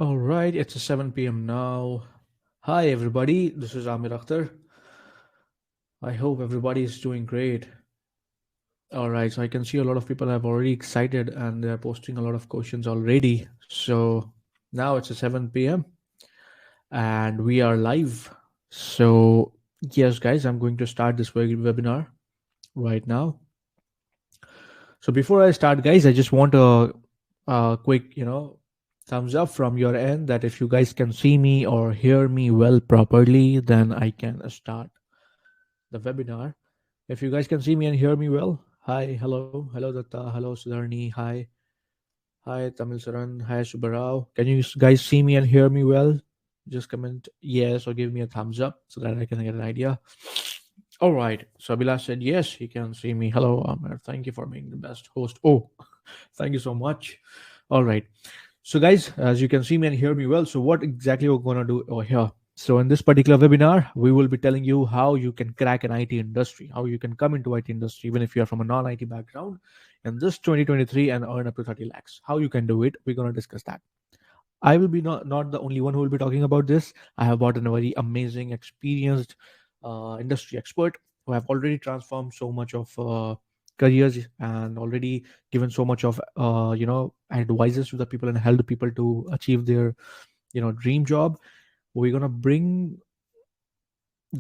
All right, it's 7 p.m. now. Hi, everybody. This is Amir Akhtar. I hope everybody is doing great. All right, so I can see a lot of people have already excited and they're posting a lot of questions already. So now it's 7 p.m. and we are live. So, yes, guys, I'm going to start this webinar right now. So, before I start, guys, I just want a quick, thumbs up from your end that if you guys can see me or hear me well properly, then I can start the webinar. If you guys can see me and hear me well, hi, hello Datta, hello Sudharni, hi Tamil Saran, hi Subarao. Can you guys see me and hear me well? Just comment yes or give me a thumbs up so that I can get an idea. All right. So Abhilash said yes, he can see me. Hello, Amir. Thank you for being the best host. Oh, thank you so much. All right. So, guys, as you can see me and hear me well, so what exactly we're going to do over here? So, in this particular webinar, we will be telling you how you can crack an IT industry, how you can come into IT industry, even if you are from a non-IT background, in this 2023 and earn up to 30 lakhs. How you can do it, we're going to discuss that. I will be not the only one who will be talking about this. I have brought in a very amazing, experienced industry expert who have already transformed so much of careers and already given so much of advices to the people and helped people to achieve their dream job. We're gonna bring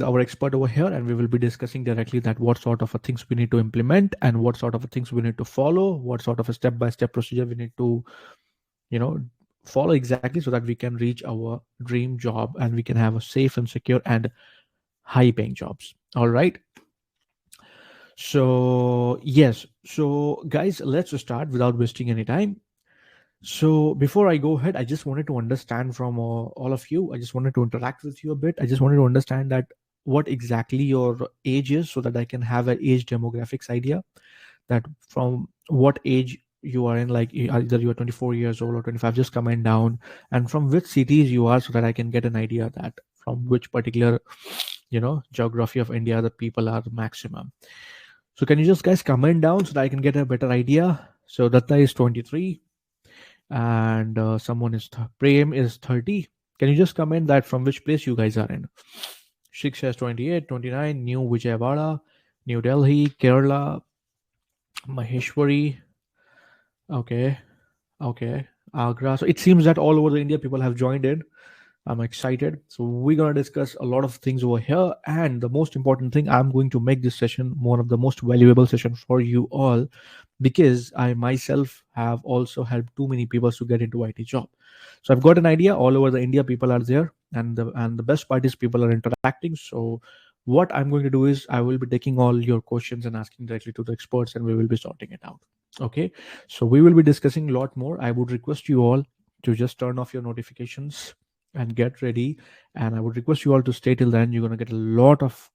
our expert over here and we will be discussing directly that what sort of things we need to implement and what sort of things we need to follow, what sort of a step by step procedure we need to you know follow exactly so that we can reach our dream job and we can have a safe and secure and high paying jobs. All right, so yes, so guys, let's start without wasting any time. So before I go ahead, I just wanted to understand from all of you, I just wanted to interact with you a bit. I just wanted to understand that what exactly your age is so that I can have an age demographics idea, that from what age you are in, like either you are 24 years old or 25, just comment down, and from which cities you are so that I can get an idea that from which particular geography of India the people are maximum. So can you just guys comment down so that I can get a better idea? So Datta is 23 and someone is Prem is 30. Can you just comment that from which place you guys are in? Shik says 28, 29, New Vijayawada, New Delhi, Kerala, Maheshwari. Okay, okay, Agra. So it seems that all over the India people have joined in. I'm excited. So we're gonna discuss a lot of things over here, and the most important thing, I'm going to make this session one of the most valuable session for you all because I myself have also helped too many people to get into IT job. So I've got an idea all over the India people are there, and the best part is people are interacting. So what I'm going to do is I will be taking all your questions and asking directly to the experts, and we will be sorting it out. Okay, so we will be discussing a lot more. I would request you all to just turn off your notifications and get ready. And I would request you all to stay till then. You're gonna get a lot of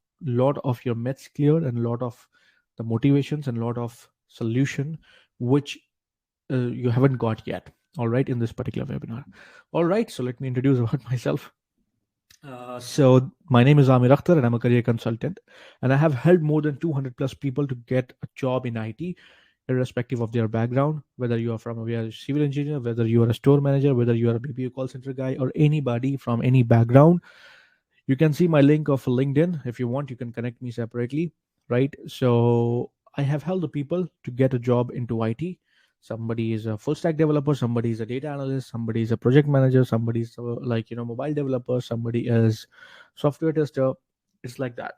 your myths cleared and a lot of the motivations and a lot of solution which you haven't got yet. All right, in this particular webinar. All right, so let me introduce about myself. So my name is Amir Akhtar and I'm a career consultant, and I have helped more than 200 plus people to get a job in IT, irrespective of their background, whether you are from a civil engineer, whether you are a store manager, whether you are a BPO call center guy, or anybody from any background. You can see my link of LinkedIn. If you want, you can connect me separately, right? So I have helped the people to get a job into IT. Somebody is a full stack developer, somebody is a data analyst, somebody is a project manager, somebody is mobile developer, somebody is software tester. It's like that.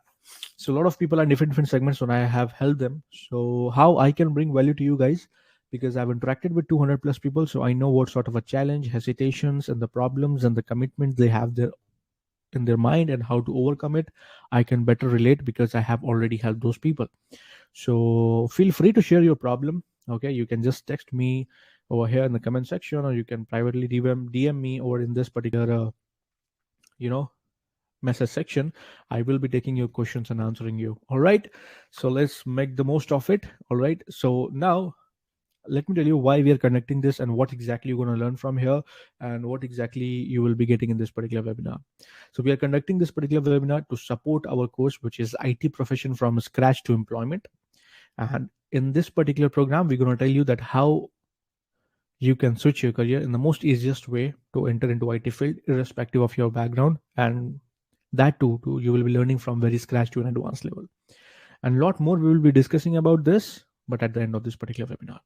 So a lot of people are in different segments and I have helped them. So how I can bring value to you guys, because I've interacted with 200 plus people, so I know what sort of a challenge, hesitations, and the problems and the commitments they have there in their mind and how to overcome it. I can better relate because I have already helped those people. So feel free to share your problem. Okay, you can just text me over here in the comment section, or you can privately DM me over in this particular you know message section. I will be taking your questions and answering you. All right, so let's make the most of it. All right, so now let me tell you why we are conducting this and what exactly you're going to learn from here and what exactly you will be getting in this particular webinar. So we are conducting this particular webinar to support our course, which is IT profession from scratch to employment. And in this particular program, we're going to tell you that how you can switch your career in the most easiest way to enter into IT field, irrespective of your background, and that too you will be learning from very scratch to an advanced level. And a lot more we will be discussing about this, but at the end of this particular webinar.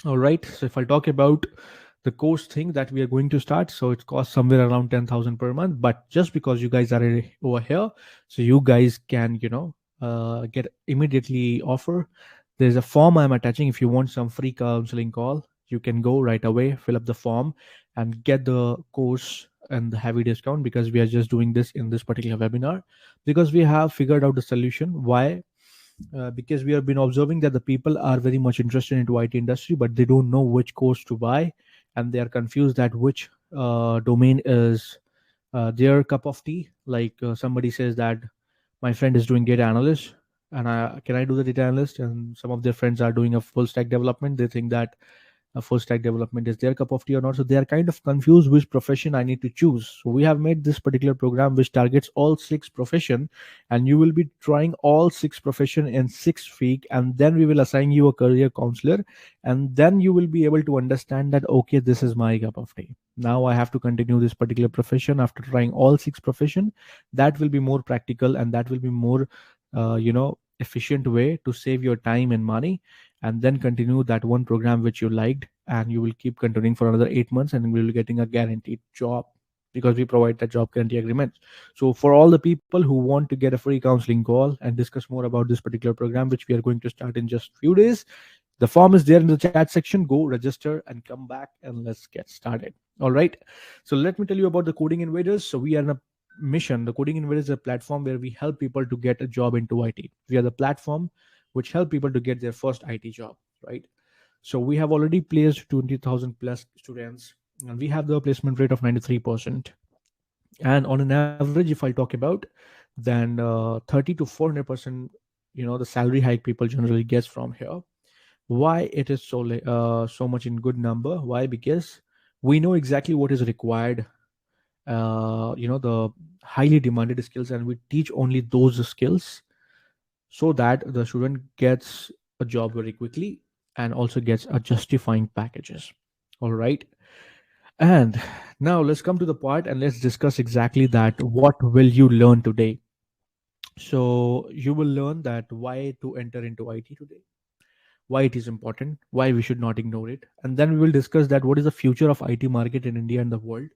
All right. So if I talk about the course thing that we are going to start, so it costs somewhere around 10,000 per month. But just because you guys are over here, so you guys can get immediately offer. There's a form I'm attaching. If you want some free counseling call, you can go right away, fill up the form, and get the course and the heavy discount, because we are just doing this in this particular webinar because we have figured out the solution. Why? Because we have been observing that the people are very much interested into IT industry, but they don't know which course to buy, and they are confused that which domain is their cup of tea. Like somebody says that my friend is doing data analyst, and can I do the data analyst? And some of their friends are doing a full stack development. They think that full stack development is their cup of tea or not. So they are kind of confused which profession I need to choose. So we have made this particular program which targets all six profession, and you will be trying all six profession in 6 weeks, and then we will assign you a career counselor, and then you will be able to understand that okay, this is my cup of tea. Now I have to continue this particular profession after trying all six profession. That will be more practical, and that will be more efficient way to save your time and money, and then continue that one program which you liked, and you will keep continuing for another 8 months, and we will be getting a guaranteed job, because we provide that job guarantee agreement. So for all the people who want to get a free counseling call and discuss more about this particular program which we are going to start in just few days, the form is there in the chat section. Go register and come back, and let's get started. All right. So let me tell you about the Coding Invaders. So we are in a mission. The Coding Invaders is a platform where we help people to get a job into IT. We are the platform which help people to get their first IT job, right? So we have already placed 20,000 plus students, and we have the placement rate of 93%. And on an average, if I talk about, then 30 to 400%, the salary hike people generally gets from here. Why it is so much in good number? Why? Because we know exactly what is required, the highly demanded skills, and we teach only those skills so that the student gets a job very quickly and also gets a justifying packages. All right. And now let's come to the part, and let's discuss exactly that what will you learn today. So you will learn that why to enter into IT today, why it is important, why we should not ignore it, and then we will discuss that what is the future of IT market in India and the world.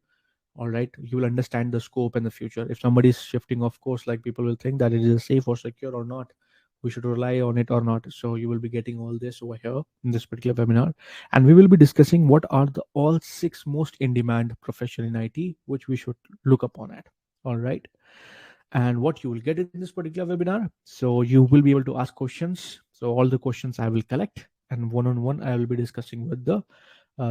All right, you will understand the scope and the future. If somebody is shifting, of course, like people will think that it is safe or secure or not, we should rely on it or not. So you will be getting all this over here in this particular webinar, and we will be discussing what are the all six most in demand profession in IT which we should look upon at. All right. And what you will get in this particular webinar, so you will be able to ask questions. So all the questions I will collect, and one on one I will be discussing with the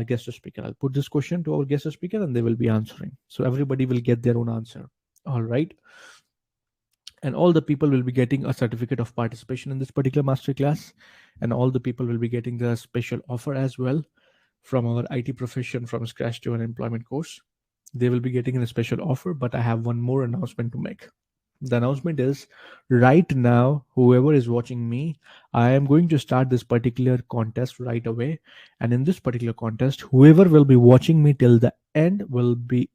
guest speaker. I'll put this question to our guest speaker, and they will be answering. So everybody will get their own answer. All right. And all the people will be getting a certificate of participation in this particular masterclass, and all the people will be getting the special offer as well from our IT profession from scratch to an employment course. They will be getting a special offer, but I have one more announcement to make. The announcement is, right now, whoever is watching me, I am going to start this particular contest right away. And in this particular contest, whoever will be watching me till the end will be,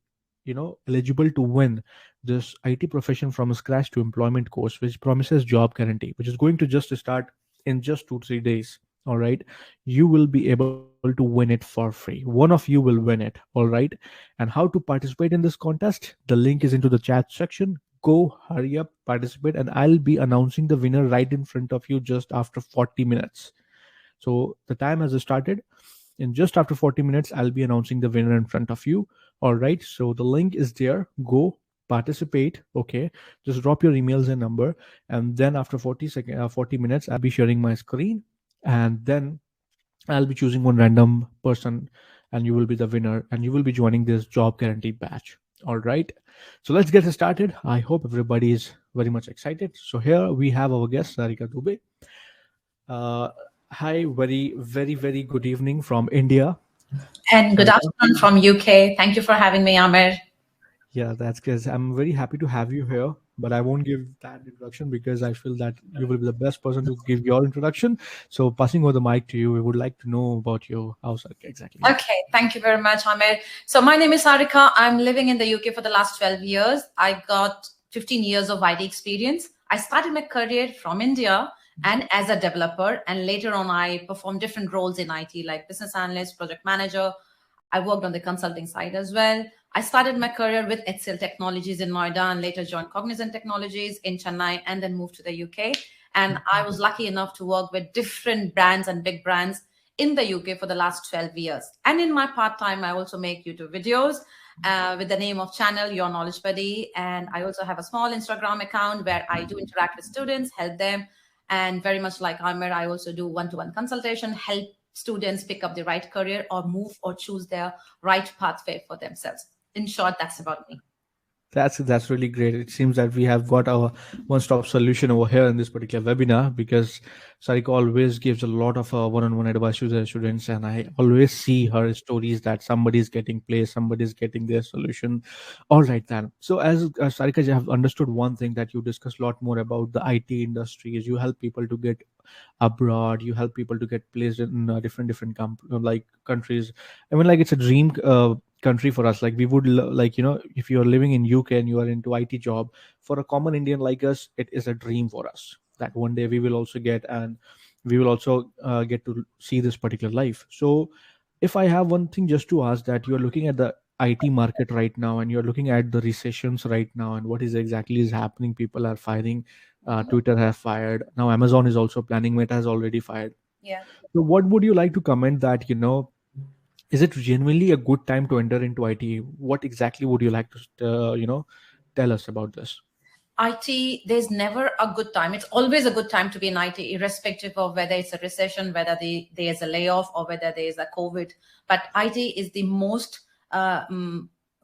eligible to win this IT profession from scratch to employment course, which promises job guarantee, which is going to just start in just 2-3 days. All right. You will be able to win it for free. One of you will win it. All right. And how to participate in this contest? The link is into the chat section. Go, hurry up, participate, and I'll be announcing the winner right in front of you just after 40 minutes. So the time has started. In just after 40 minutes, I'll be announcing the winner in front of you. All right. So the link is there. Go participate. Okay. Just drop your emails and number. And then after 40 minutes, I'll be sharing my screen. And then I'll be choosing one random person, and you will be the winner, and you will be joining this job guarantee batch. All right. So let's get started. I hope everybody is very much excited. So here we have our guest, Sarika Dubey. Uh, Hi, very good evening from India. And good Sarika. afternoon from UK. Thank you for having me, Amir. Yeah, that's good. I'm very happy to have you here. but I won't give that introduction because I feel that you will be the best person to give your introduction. So, passing over the mic to you, we would like to know about your house exactly. Okay, thank you very much, Amir. So my name is Sarika. I'm living in the UK for the last 12 years. I got 15 years of IT experience. I started my career from India and as a developer, and later on I performed different roles in IT like business analyst, project manager. I worked on the consulting side as well. I started my career with HCL Technologies in Noida and later joined Cognizant Technologies in Chennai and then moved to the UK. And I was lucky enough to work with different brands and big brands in the UK for the last 12 years. And in my part time, I also make YouTube videos with the name of channel Your Knowledge Buddy. And I also have a small Instagram account where I do interact with students, help them. And very much like Amir, I also do one-to-one consultation, help students pick up the right career or move or choose their right pathway for themselves. In short, that's about me. That's really great. It seems that we have got our one-stop solution over here in this particular webinar because Sarika always gives a lot of one-on-one advice to the students, and I always see her stories that somebody is getting placed, somebody is getting their solution. All right, then. So, as Sarika, you have understood one thing that you discussed a lot more about the IT industry is you help people to get abroad, you help people to get placed in different like countries. I mean, like it's a dream country for us. Like we would like, if you are living in UK and you are into IT job, for a common Indian like us, it is a dream for us that one day we will also get, and we will also get to see this particular life. So if I have one thing just to ask, that you're looking at the IT market right now and you're looking at the recessions right now and what is exactly is happening, people are firing, Twitter have fired, now Amazon is also planning, Meta has already fired. Yeah. So what would you like to comment that, is it genuinely a good time to enter into IT? What exactly would you like to, tell us about this? IT, there's never a good time. It's always a good time to be in IT, irrespective of whether it's a recession, whether there's a layoff, or whether there's a COVID. But IT is the most,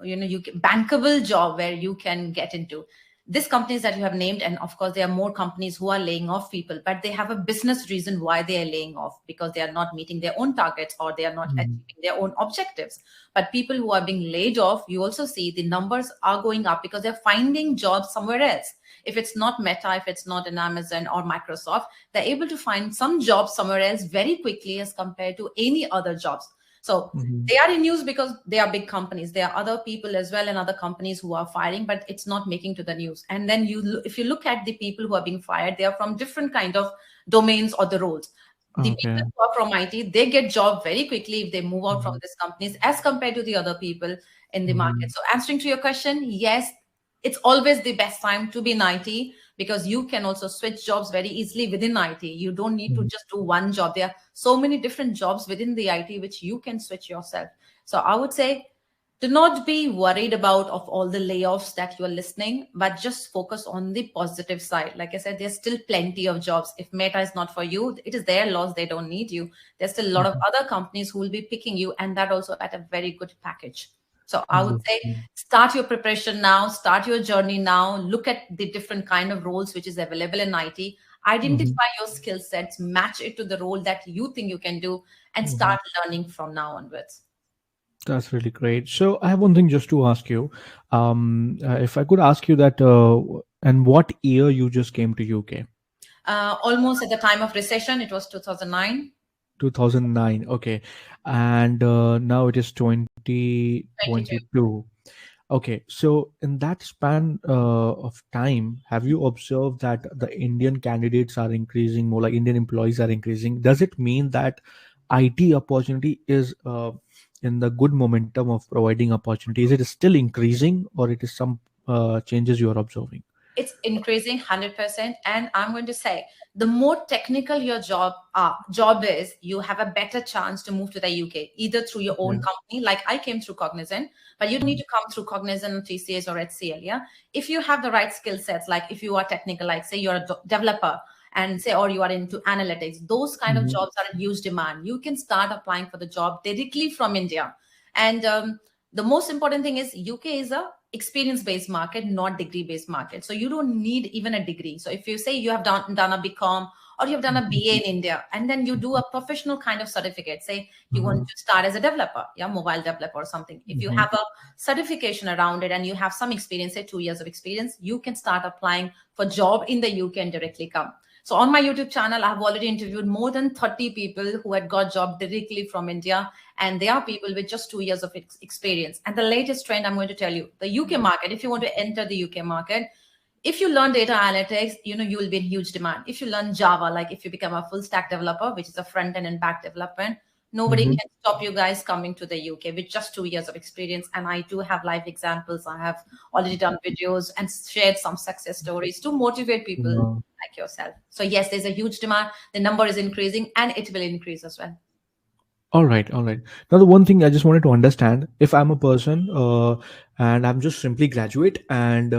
bankable job where you can get into. These companies that you have named, and of course, there are more companies who are laying off people, but they have a business reason why they are laying off because they are not meeting their own targets or they are not Mhm. achieving their own objectives. But people who are being laid off, you also see the numbers are going up because they're finding jobs somewhere else. If it's not Meta, if it's not in Amazon or Microsoft, they're able to find some jobs somewhere else very quickly as compared to any other jobs. So Mhm. they are in news because they are big companies. There are other people as well and other companies who are firing, but it's not making to the news. And then if you look at the people who are being fired, they are from different kind of domains or the roles. The Okay. people who are from IT, they get job very quickly if they move out from Mhm. these companies as compared to the other people in the market. Mhm. So answering to your question, yes, it's always the best time to be in IT because you can also switch jobs very easily within IT. You don't need to Mhm. just do one job. There are so many different jobs within the IT which you can switch yourself. So I would say do not be worried about of all the layoffs that you are listening, but just focus on the positive side. Like I said, there's still plenty of jobs. If Meta is not for you, it is their loss. They don't need you. There's still a lot of Mhm. other companies who will be picking you, and that also at a very good package. So I would Mhm. say start your preparation now, start your journey now, look at the different kind of roles which is available in IT, Mhm. identify your skill sets, match it to the role that you think you can do, and Mhm. start learning from now onwards. That's really great. So I have one thing just to ask you. If I could ask you that, and what year you just came to UK? Almost at the time of recession, it was 2009, 2009. Okay. And now it is 22. 2022. Okay. So in that span of time, have you observed that the Indian candidates are increasing more, like Indian employees are increasing? Does it mean that IT opportunity is in the good momentum of providing opportunity? Is it still increasing, or it is some changes you are observing? It's increasing 100%. And I'm going to say the more technical your job is, you have a better chance to move to the UK either through your own Yeah. company, like I came through Cognizant, but you don't need to come through Cognizant or TCS or HCL. Yeah, if you have the right skill sets, like if you are technical, like say you're a developer, and say, or you are into analytics, those kind of Mhm. jobs are in huge demand. You can start applying for the job directly from India. And the most important thing is UK is a experience based market, not degree based market. So you don't need even a degree. So if you say you have done a BCom or you've done a Mhm. BA in India, and then you do a professional kind of certificate. Say you want Uh-huh. to start as a developer, yeah, mobile developer or something. If you Mhm. have a certification around it and you have some experience, say 2 years of experience, you can start applying for job in the UK and directly come. So on my YouTube channel, I've already interviewed more than 30 people who had got job directly from India, and they are people with just 2 years of experience. And the latest trend I'm going to tell you, the UK market, if you want to enter the UK market, if you learn data analytics, you will be in huge demand. If you learn Java, like if you become a full stack developer, which is a front end and back development, nobody Mhm. can stop you guys coming to the UK with just 2 years of experience. And I do have live examples. I have already done videos and shared some success stories to motivate people Uh, like yourself. So yes, there's a huge demand. The number is increasing and it will increase as well. all right, all right. Now, the one thing I just wanted to understand, if I'm a person and I'm just simply graduate and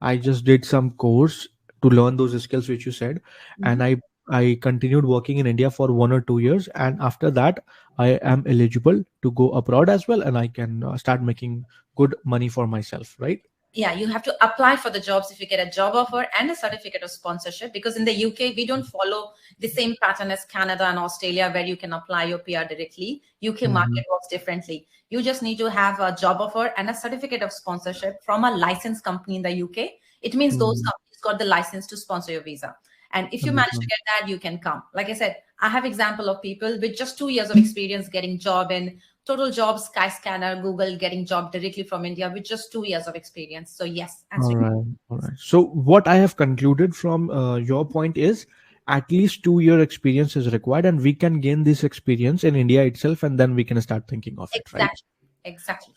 I just did some course to learn those skills which you said, and Mhm. I continued working in India for 1 or 2 years, and after that I am eligible to go abroad as well, and I can start making good money for myself, right? Yeah, you have to apply for the jobs if you get a job offer and a certificate of sponsorship, because in the UK we don't follow the same pattern as Canada and Australia where you can apply your PR directly. UK Mm-hmm. market works differently. You just need to have a job offer and a certificate of sponsorship from a licensed company in the UK. It means those Mm-hmm. companies got the license to sponsor your visa. And if you manage to Understand. get that, you can come. Like I said, I have example of people with just 2 years of experience getting job in Total Jobs, Skyscanner, Google, getting job directly from India with just 2 years of experience. So yes, All answering. right, all right. So what I have concluded from your point is at least 2 year experience is required, and we can gain this experience in India itself, and then we can start thinking of it, right? Exactly. Exactly.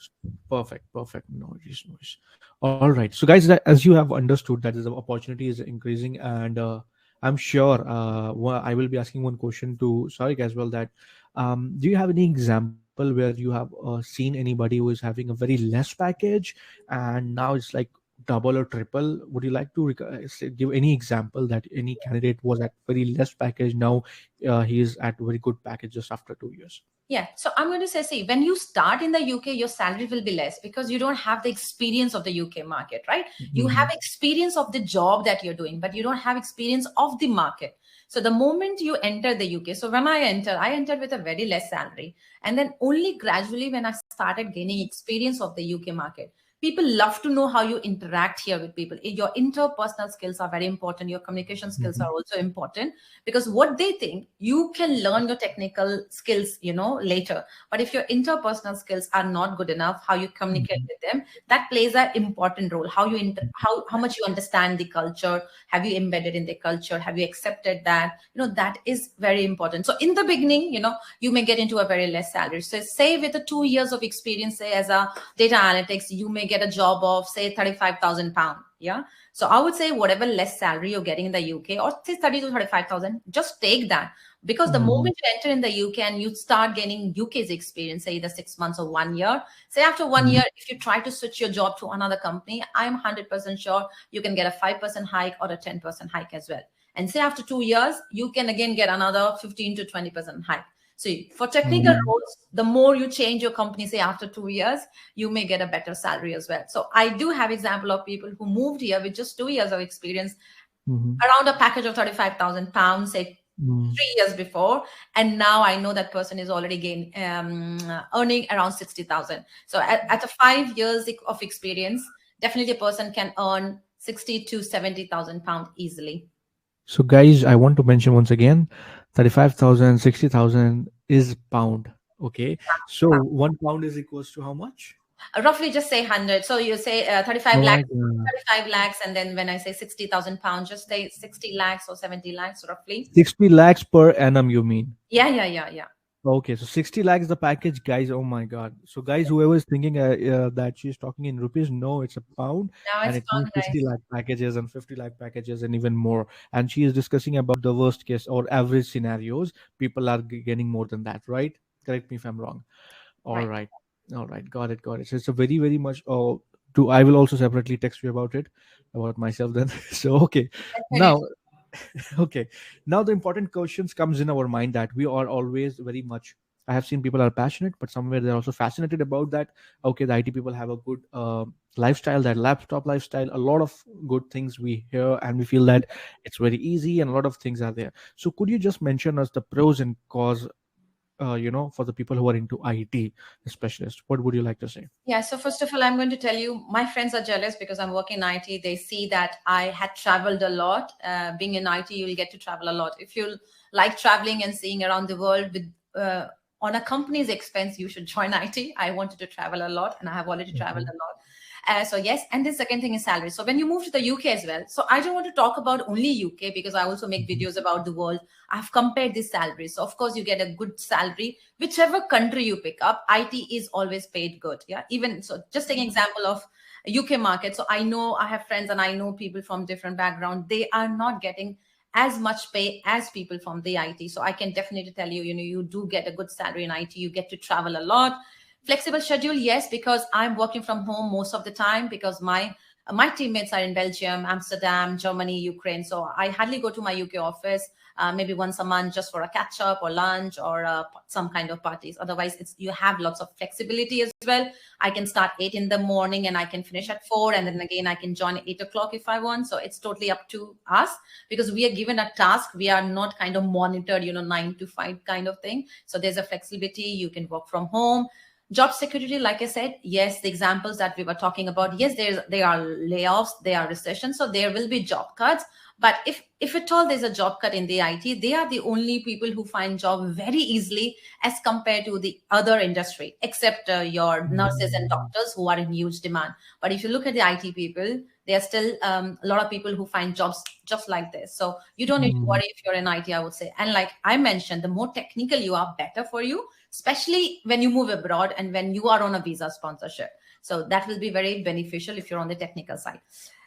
Perfect, perfect. No worries, no worries. All right. So, guys, as you have understood, that is the opportunity is increasing, and I'm sure I will be asking one question to Sarik as well. That do you have any example where you have seen anybody who is having a very less package, and now it's like double or triple? Would you like to give any example that any candidate was at very less package, now he is at very good package just after 2 years? Yeah. So I'm going to say, see, when you start in the UK, your salary will be less because you don't have the experience of the UK market, right? You have Mhm. experience of the job that you're doing, but you don't have experience of the market. So the moment you enter the UK, so when I entered with a very less salary. And then only gradually when I started gaining experience of the UK market, people love to know how you interact here with people. Your interpersonal skills are very important. Your communication skills are Mhm. also important, because what they think, you can learn your technical skills later, but if your interpersonal skills are not good enough, how you communicate Mhm. with them, that plays an important role. How much you understand the culture, have you embedded in the culture, have you accepted that, that is very important. So in the beginning, you may get into a very less salary. So say with the 2 years of experience, say as a data analytics, you may get a job of say 35,000 pound. Yeah. So I would say whatever less salary you're getting in the UK, or say 30 to 35,000, just take that. Because the Mhm. moment you enter in the UK and you start gaining UK's experience, say either 6 months or 1 year, say after one Mhm. year, if you try to switch your job to another company, I'm 100% sure you can get a 5% hike or a 10% hike as well. And say after 2 years, you can again get another 15 to 20% hike. So for technical Mhm. roles, the more you change your company, say after 2 years, you may get a better salary as well. So I do have example of people who moved here with just 2 years of experience Mhm. around a package of 35,000 pounds, say Mm. 3 years before, and now I know that person is already earning around 60,000. So at a 5 years of experience, definitely a person can earn 60 to 70,000 pounds easily. So, guys, I want to mention once again 35,000, 60,000 is pound. Okay. So, 1 pound is equals to how much? Roughly just say 100. So you say 35 Oh lakhs, my God. 35 lakhs, and then when I say 60,000 pounds, just say 60 lakhs or 70 lakhs roughly. 60 lakhs per annum, you mean? Yeah, yeah, yeah, yeah. Okay. So, 60 lakhs the package, guys. Oh my God. So, guys, whoever is thinking that she's talking in rupees, no, it's a pound, Now and it's it means fun, 60 guys. lakh packages and 50 lakh packages and even more. And she is discussing about the worst case or average scenarios. People are getting more than that, right? Correct me if I'm wrong. All Right. right. All right. Got it. Got it. So it's a very, very much. Oh, to I will also separately text you about myself then. So okay. Now, Definitely. okay. Now the important questions comes in our mind that we are always very much. I have seen people are passionate, but somewhere they're also fascinated about that. Okay, the IT people have a good lifestyle, that laptop lifestyle, a lot of good things we hear, and we feel that it's very easy, and a lot of things are there. So, could you just mention us the pros and cons, for the people who are into IT specialists? What would you like to say? Yeah, so first of all, I'm going to tell you, my friends are jealous because I'm working in IT. They see that I had traveled a lot. Being in IT, you'll get to travel a lot. If you like traveling and seeing around the world with on a company's expense, you should join IT. I wanted to travel a lot, and I have already traveled Mhm. a lot. So yes, and the second thing is salary. So when you move to the UK as well, so I don't want to talk about only UK because I also make Mhm. videos about the world. I've compared the salary. So of course you get a good salary whichever country you pick up. IT is always paid good. Yeah, even so, just taking example of UK market. So I know I have friends and I know people from different background. They are not getting as much pay as people from the IT. So I can definitely tell you, you do get a good salary in IT. You get to travel a lot. Flexible schedule, yes, because I'm working from home most of the time because my teammates are in Belgium, Amsterdam, Germany, Ukraine. So I hardly go to my UK office. Maybe once a month just for a catch up or lunch or some kind of parties. Otherwise, it's you have lots of flexibility as well. I can start 8 in the morning and I can finish at 4, and then again I can join at 8 o'clock if I want. So it's totally up to us because we are given a task. We are not kind of monitored, 9 to 5 kind of thing. So there's a flexibility. You can work from home. Job security, like I said, yes, the examples that we were talking about, yes, there are layoffs, there are recessions, so there will be job cuts. But if at all there's a job cut in the IT, they are the only people who find job very easily as compared to the other industry, except your nurses and doctors who are in huge demand. But if you look at the IT people, there are still a lot of people who find jobs just like this. So you don't need to Mhm. worry if you're in IT, I would say. And like I mentioned, the more technical you are, better for you, especially when you move abroad and when you are on a visa sponsorship. So that will be very beneficial if you're on the technical side.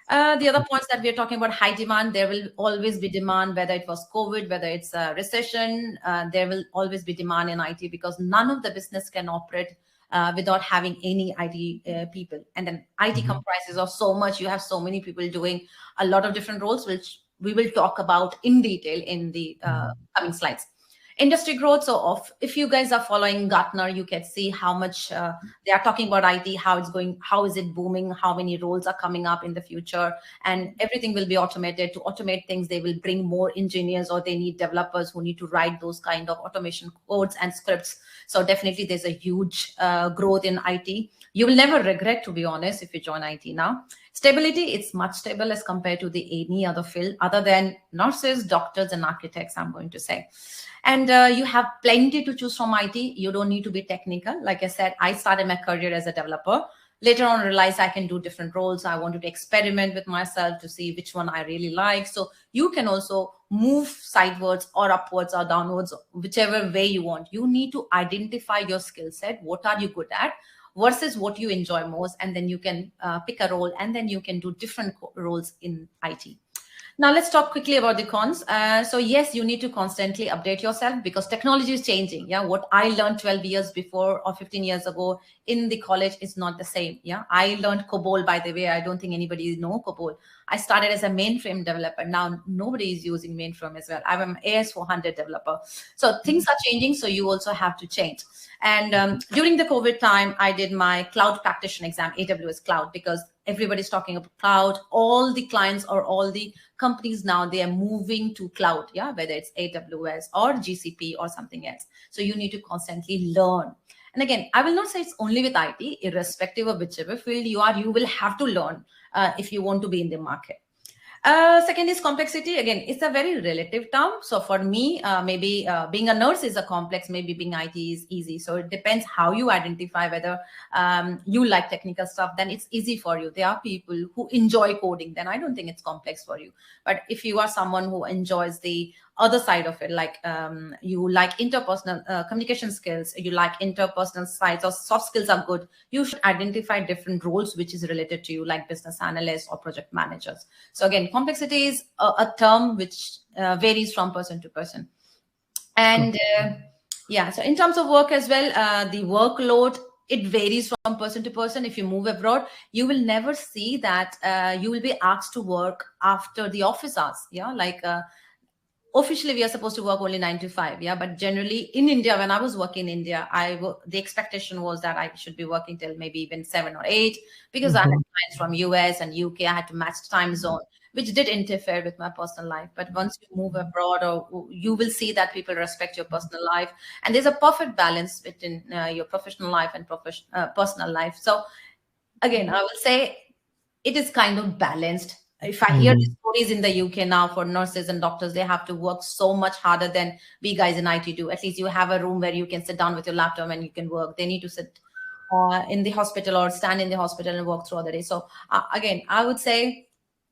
The other points that we are talking about, high demand, there will always be demand, whether it was COVID, whether it's a recession, there will always be demand in IT because none of the business can operate without having any IT people. And then IT Mhm. comprises of so much. You have so many people doing a lot of different roles, which we will talk about in detail in the Mhm. coming slides. Industry growth. So, if you guys are following Gartner, you can see how much they are talking about IT, how it's going, how is it booming, how many roles are coming up in the future, and everything will be automated. To automate things, they will bring more engineers or they need developers who need to write those kind of automation codes and scripts. So, definitely, there's a huge growth in IT. You will never regret, to be honest, if you join IT now. Stability, it's much stable as compared to the any other field other than nurses, doctors, and architects, I'm going to say. And you have plenty to choose from IT. You don't need to be technical. Like I said, I started my career as a developer. Later on, realized I can do different roles. I wanted to experiment with myself to see which one I really like. So you can also move sidewards or upwards or downwards, whichever way you want. You need to identify your skill set. What are you good at? Versus what you enjoy most, and then you can pick a role, and then you can do different roles in IT. Now let's talk quickly about the cons. So yes, you need to constantly update yourself because technology is changing. Yeah, what I learned 12 years before or 15 years ago in the college is not the same. Yeah, I learned COBOL, by the way. I don't think anybody know COBOL. I started as a mainframe developer. Now nobody is using mainframe as well. I'm an AS400 developer. So things are changing. So you also have to change. And during the COVID time, I did my cloud practitioner exam, AWS cloud, because everybody's talking about cloud. All the clients or all the companies now, they are moving to cloud, yeah, whether it's AWS or GCP or something else. So you need to constantly learn. And again, I will not say it's only with IT, irrespective of whichever field you are, you will have to learn if you want to be in the market. Second is complexity. Again, it's a very relative term. So for me, maybe being a nurse is a complex, maybe being IT is easy. So it depends how you identify whether you like technical stuff, then it's easy for you. There are people who enjoy coding, then I don't think it's complex for you. But if you are someone who enjoys the other side of it, like you like interpersonal communication skills, you like interpersonal sides or soft skills are good, you should identify different roles which is related to you, like business analysts or project managers. So again, complexity is a term which varies from person to person. And Okay. yeah, so in terms of work as well, the workload, it varies from person to person. If you move abroad, you will never see that you will be asked to work after the office hours. Yeah, like officially we are supposed to work only 9 to 5, yeah, but generally in India, when I was working in India, the expectation was that I should be working till maybe even 7 or 8, because I had Mhm. clients from US and UK. I had to match time zone, which did interfere with my personal life. But once you move abroad, or you will see that people respect your personal life, and there's a perfect balance between your professional life and personal life. So again, I will say it is kind of balanced. If I hear the Mhm. stories in the UK now for nurses and doctors, they have to work so much harder than we guys in IT do. At least you have a room where you can sit down with your laptop and you can work. They need to sit in the hospital or stand in the hospital and work throughout the day. So again, I would say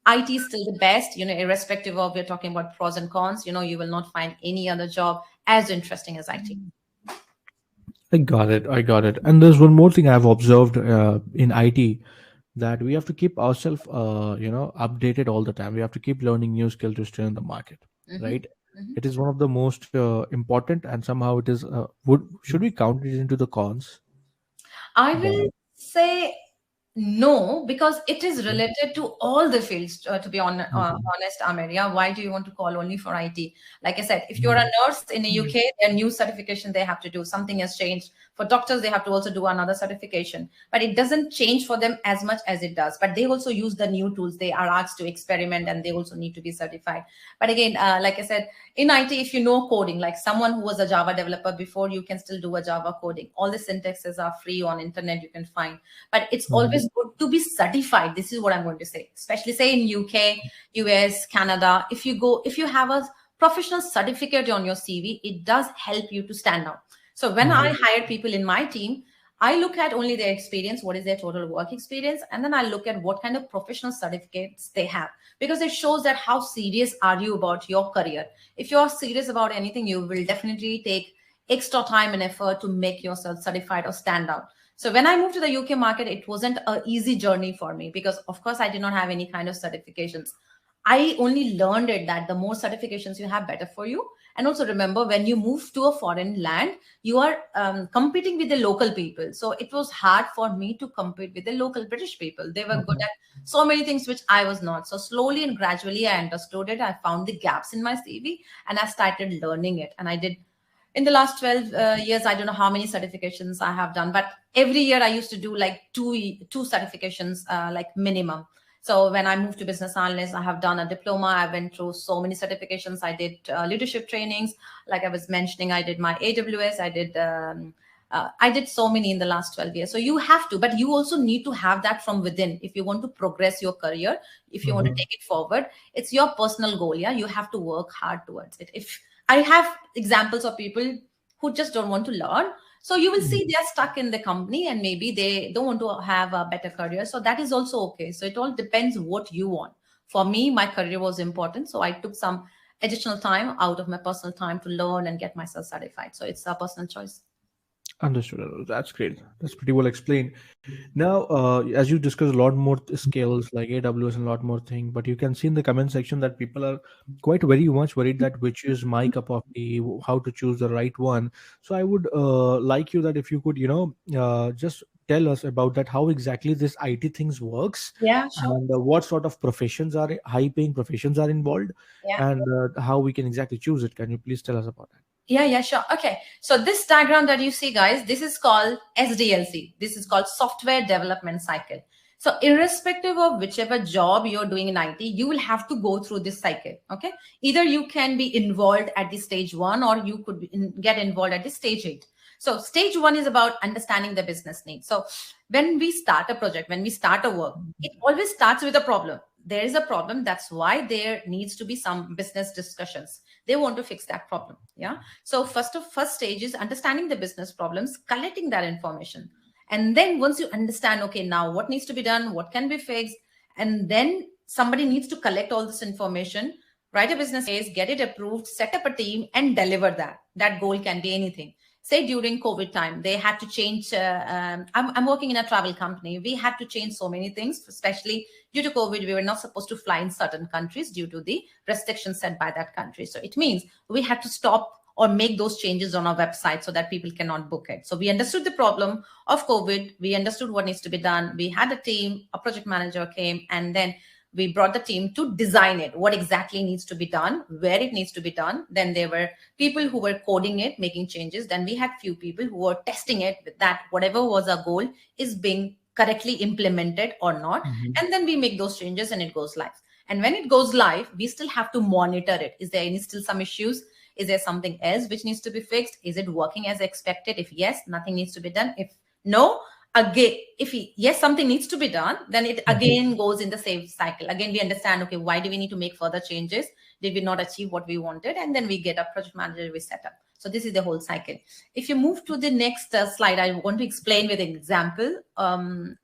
IT is still the best, irrespective of we're talking about pros and cons. You will not find any other job as interesting as IT. I got it. I got it. And there's one more thing I've observed in IT, that we have to keep ourselves, updated all the time. We have to keep learning new skill to stay in the market, Hmm. right? It is one of the most important, and somehow it is. Would should we count it into the cons? I will That, say no, because it is related to all the fields, to be Mhm. honest, Ameria. Why do you want to call only for IT? Like I said, if you're a Mhm. nurse in the UK, there are new certification they have to do. Something has changed. For doctors, they have to also do another certification. But it doesn't change for them as much as it does. But they also use the new tools. They are asked to experiment, and they also need to be certified. But again, like I said, in IT, if you know coding, like someone who was a Java developer before, you can still do a Java coding. All the syntaxes are free on internet. You can find, but it's Mhm. always good to be certified. This is what I'm going to say, especially say in UK, US, Canada. If you have a professional certificate on your CV, it does help you to stand out. So when I Mhm. hire people in my team, I look at only their experience, what is their total work experience, and then I look at what kind of professional certificates they have, because it shows that how serious are you about your career. If you're serious about anything, you will definitely take extra time and effort to make yourself certified or stand out. So when I moved to the UK market, it wasn't an easy journey for me, because of course I did not have any kind of certifications. I only learned it that the more certifications you have, better for you. And also remember, when you move to a foreign land, you are competing with the local people. So it was hard for me to compete with the local British people. They were good Mhm. at so many things which I was not. So slowly and gradually, I understood it. I found the gaps in my CV, and I started learning it. And I did in the last 12 years, I don't know how many certifications I have done, but every year I used to do like two certifications, like minimum. So when I moved to business analyst, I have done a diploma. I went through so many certifications. I did leadership trainings. Like I was mentioning, I did my AWS. I did so many in the last 12 years. So you have to, but you also need to have that from within if you want to progress your career, if you want to Mhm. take it forward. It's your personal goal. Yeah. You have to work hard towards it. If I have examples of people who just don't want to learn. So you will see they are stuck in the company, and maybe they don't want to have a better career. So that is also okay. So it all depends what you want. For me, my career was important. So I took some additional time out of my personal time to learn and get myself certified. So it's a personal choice. Understood. That's great. That's pretty well explained. Now, as you discuss a lot more skills like AWS and a lot more thing, but you can see in the comment section that people are quite very much worried that which is my cup of tea, how to choose the right one. So I would like you that if you could, just tell us about that, how exactly this IT things works, Yeah, sure. and what sort of professions are high paying professions are involved, Yeah. and how we can exactly choose it. Can you please tell us about that? Yeah, yeah, sure. Okay. So this diagram that you see, guys, this is called SDLC. This is called software development cycle. So irrespective of whichever job you're doing in IT, you will have to go through this cycle. Okay. Either you can be involved at the stage one, or you could get involved at the stage eight. So stage one is about understanding the business needs. So when we start a project, when we start a work, it always starts with a problem. There is a problem. That's why there needs to be some business discussions. They want to fix that problem. Yeah. So first stage is understanding the business problems, collecting that information. And then once you understand, okay, now what needs to be done, what can be fixed, and then somebody needs to collect all this information, write a business case, get it approved, set up a team, and deliver that. That goal can be anything. Say during COVID time, they had to change. I'm working in a travel company. We had to change so many things, especially due to COVID. We were not supposed to fly in certain countries due to the restrictions set by that country. So it means we had to stop or make those changes on our website so that people cannot book it. So we understood the problem of COVID. We understood what needs to be done. We had a team, a project manager came, and then We brought the team to design it, what exactly needs to be done, where it needs to be done. Then there were people who were coding it, making changes. Then we had few people who were testing it with that whatever was our goal is being correctly implemented or not. Mhm. And then we make those changes and it goes live. And when it goes live, we still have to monitor it. Is there any still some issues? Is there something else which needs to be fixed? Is it working as expected? If yes, nothing needs to be done. If no, again, yes, something needs to be done, then it Mhm. again goes in the same cycle. Again, we understand, okay, why do we need to make further changes? Did we not achieve what we wanted? And then we get a project manager, we set up. So this is the whole cycle. If you move to the next slide, I want to explain with an example.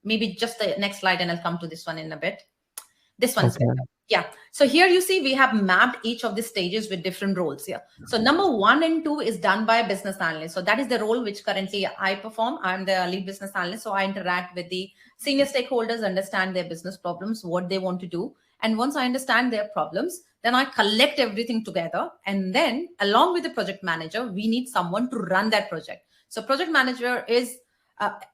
Maybe just the next slide, and I'll come to this one in a bit. This one is Okay. better. Yeah. So here you see we have mapped each of the stages with different roles here. So number 1 and 2 is done by a business analyst. So that is the role which currently I perform. I'm the lead business analyst. So I interact with the senior stakeholders, understand their business problems, what they want to do. And once I understand their problems, then I collect everything together. And then along with the project manager, we need someone to run that project. So project manager is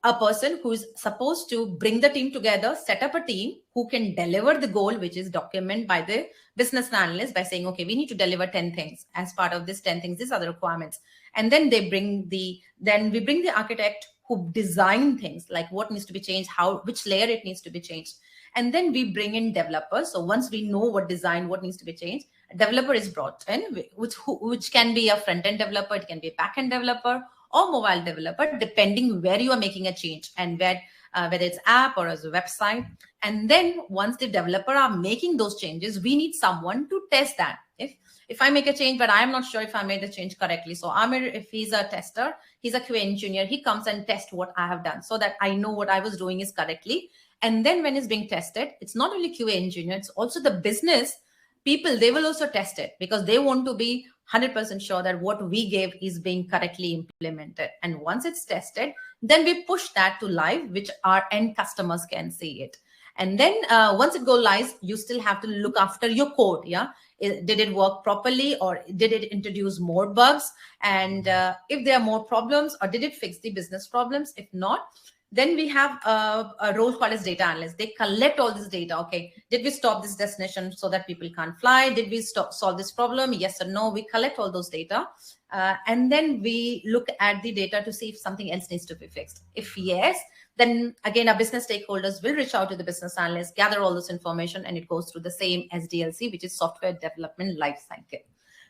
a person who is supposed to bring the team together, set up a team who can deliver the goal, which is documented by the business analyst by saying, okay, we need to deliver 10 things. As part of this 10 things, these are the requirements. And then we bring the architect who design things, like what needs to be changed, which layer it needs to be changed. And then we bring in developers. So once we know what needs to be changed, a developer is brought in, which can be a front-end developer, it can be a back-end developer, or mobile developer, depending where you are making a change and whether it's app or as a website. And then once the developer are making those changes, we need someone to test that. If I make a change, but I'm not sure if I made the change correctly. So Amir, if he's a tester, he's a QA engineer, he comes and tests what I have done so that I know what I was doing is correctly. And then when it's being tested, it's not only QA engineer, it's also the business people. They will also test it because they want to be 100% sure that what we gave is being correctly implemented. And once it's tested, then we push that to live, which our end customers can see it. And then once it go live, you still have to look after your code. Yeah, did it work properly, or did it introduce more bugs? And if there are more problems, or did it fix the business problems? If not, then we have a role called as data analyst. They collect all this data. Okay, did we stop this destination so that people can't fly? Did we solve this problem? Yes or no? We collect all those data. And then we look at the data to see if something else needs to be fixed. If yes, then again, our business stakeholders will reach out to the business analyst, gather all this information, and it goes through the same SDLC, which is software development lifecycle.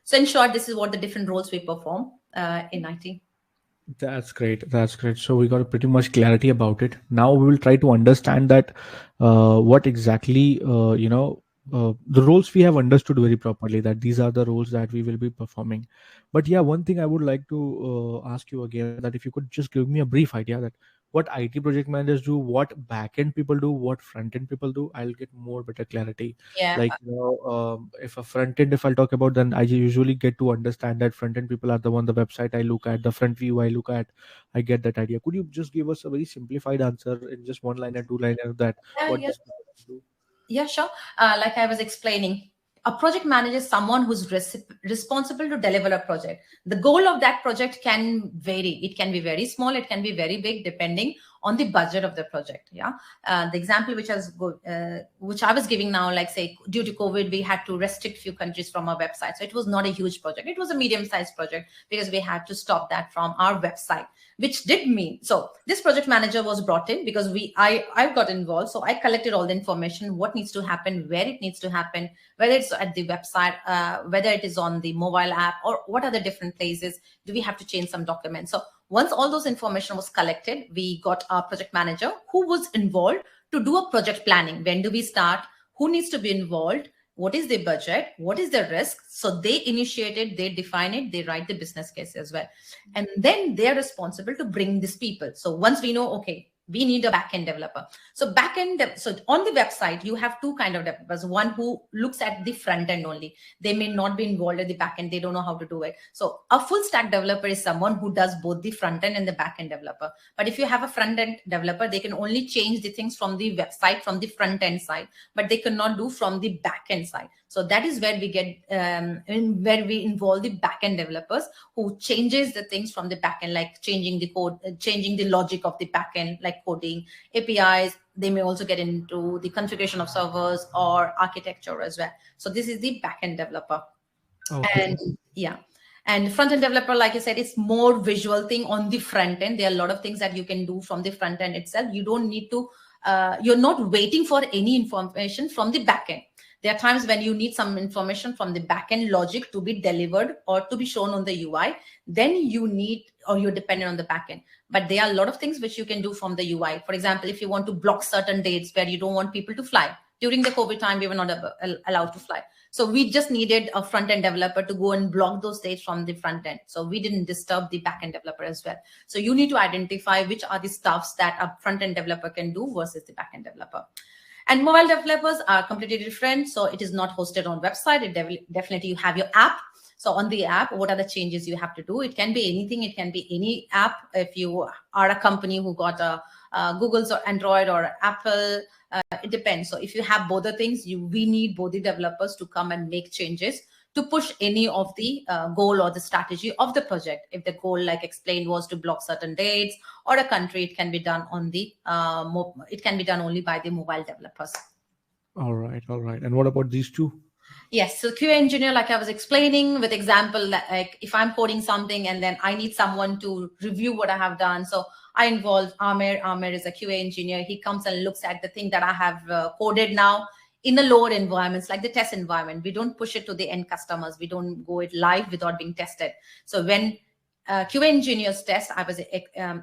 So in short, this is what the different roles we perform in IT. That's great. That's great. So we got a pretty much clarity about it. Now we will try to understand that what exactly the roles we have understood very properly. That these are the roles that we will be performing. But yeah, one thing I would like to ask you again, that if you could just give me a brief idea that what IT project managers do, what back end people do, what front end people do. I'll get more better clarity. Yeah. Like if a front end, if I'll talk about, then I usually get to understand that front end people are the one, the website I look at, the front view I look at, I get that idea. Could you just give us a very simplified answer in just one liner, two liner, that what Yeah. this people do? Yeah, sure. Like I was explaining, a project manager is someone who's responsible to deliver a project. The goal of that project can vary. It can be very small, it can be very big, depending on the budget of the project. Yeah. The example which I was giving now, like say, due to COVID, we had to restrict few countries from our website. So it was not a huge project. It was a medium-sized project because we had to stop that from our website, which did mean, so this project manager was brought in because I got involved. So I collected all the information, what needs to happen, where it needs to happen, whether it's at the website, whether it is on the mobile app, or what are the different places, do we have to change some documents. So once all those information was collected, we got our project manager who was involved to do a project planning. When do we start? Who needs to be involved? What is the budget? What is the risk? So they initiate it, they define it, they write the business case as well. And then they're responsible to bring these people. So once we know, okay, we need a backend developer. So so on the website, you have two kind of developers. One who looks at the front end only. They may not be involved at the backend. They don't know how to do it. So a full stack developer is someone who does both the front end and the backend developer. But if you have a front end developer, they can only change the things from the website, from the front end side, but they cannot do from the backend side. So that is where we get where we involve the backend developers who changes the things from the backend, like changing the code, changing the logic of the backend, like coding, APIs, they may also get into the configuration of servers or architecture as well. So this is the backend developer. Okay. And yeah, and front end developer, like I said, it's more visual thing on the front end. There are a lot of things that you can do from the front end itself. You don't need to, you're not waiting for any information from the back end. There are times when you need some information from the backend logic to be delivered or to be shown on the UI. Then you need, or you're dependent on the backend. But there are a lot of things which you can do from the UI. For example, if you want to block certain dates where you don't want people to fly. During the COVID time, we were not allowed to fly. So we just needed a front end developer to go and block those dates from the front end. So we didn't disturb the back end developer as well. So you need to identify which are the stuffs that a front end developer can do versus the back end developer. And mobile developers are completely different. So it is not hosted on website. It definitely you have your app. So on the app, what are the changes you have to do? It can be anything. It can be any app. If you are a company who got a Google's or Android or Apple, it depends. So if you have both the things, we need both the developers to come and make changes to push any of the goal or the strategy of the project. If the goal, like explained, was to block certain dates or a country, it can be done on the it can be done only by the mobile developers. All right. All right. And what about these two? Yes, so QA engineer, like I was explaining with example, like if I'm coding something and then I need someone to review what I have done. So I involve Amir. Amir is a QA engineer. He comes and looks at the thing that I have coded now in the lower environments, like the test environment. We don't push it to the end customers. We don't go it live without being tested. So when QA engineers test, I was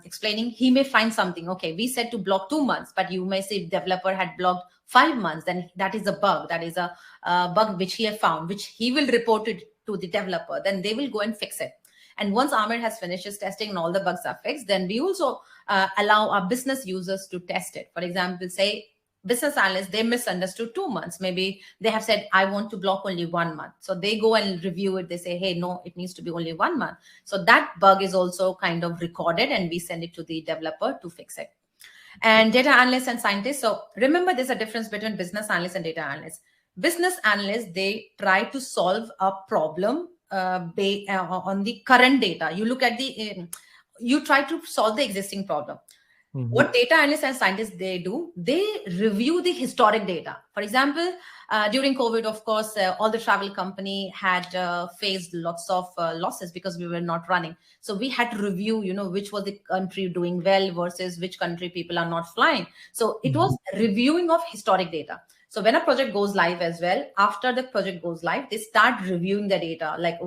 explaining, he may find something. Okay, we said to block 2 months, but you may say developer had blocked 5 months. Then that is a bug. That is a bug which he have found, which he will report it to the developer. Then they will go and fix it. And once Amir has finished his testing and all the bugs are fixed, then we also allow our business users to test it. For example, say business analysts, they misunderstood 2 months. Maybe they have said, I want to block only 1 month. So they go and review it. They say, hey, no, it needs to be only 1 month. So that bug is also kind of recorded and we send it to the developer to fix it. And data analysts and scientists. So remember, there's a difference between business analysts and data analysts. Business analysts, they try to solve a problem on the current data. You look at the, you try to solve the existing problem. Mm-hmm. What data analysts and scientists, they do, they review the historic data. For example, during COVID, of course, all the travel company had faced lots of losses because we were not running. So we had to review, which was the country doing well versus which country people are not flying. So it was reviewing of historic data. So when a project goes live as well, after the project goes live, they start reviewing the data, like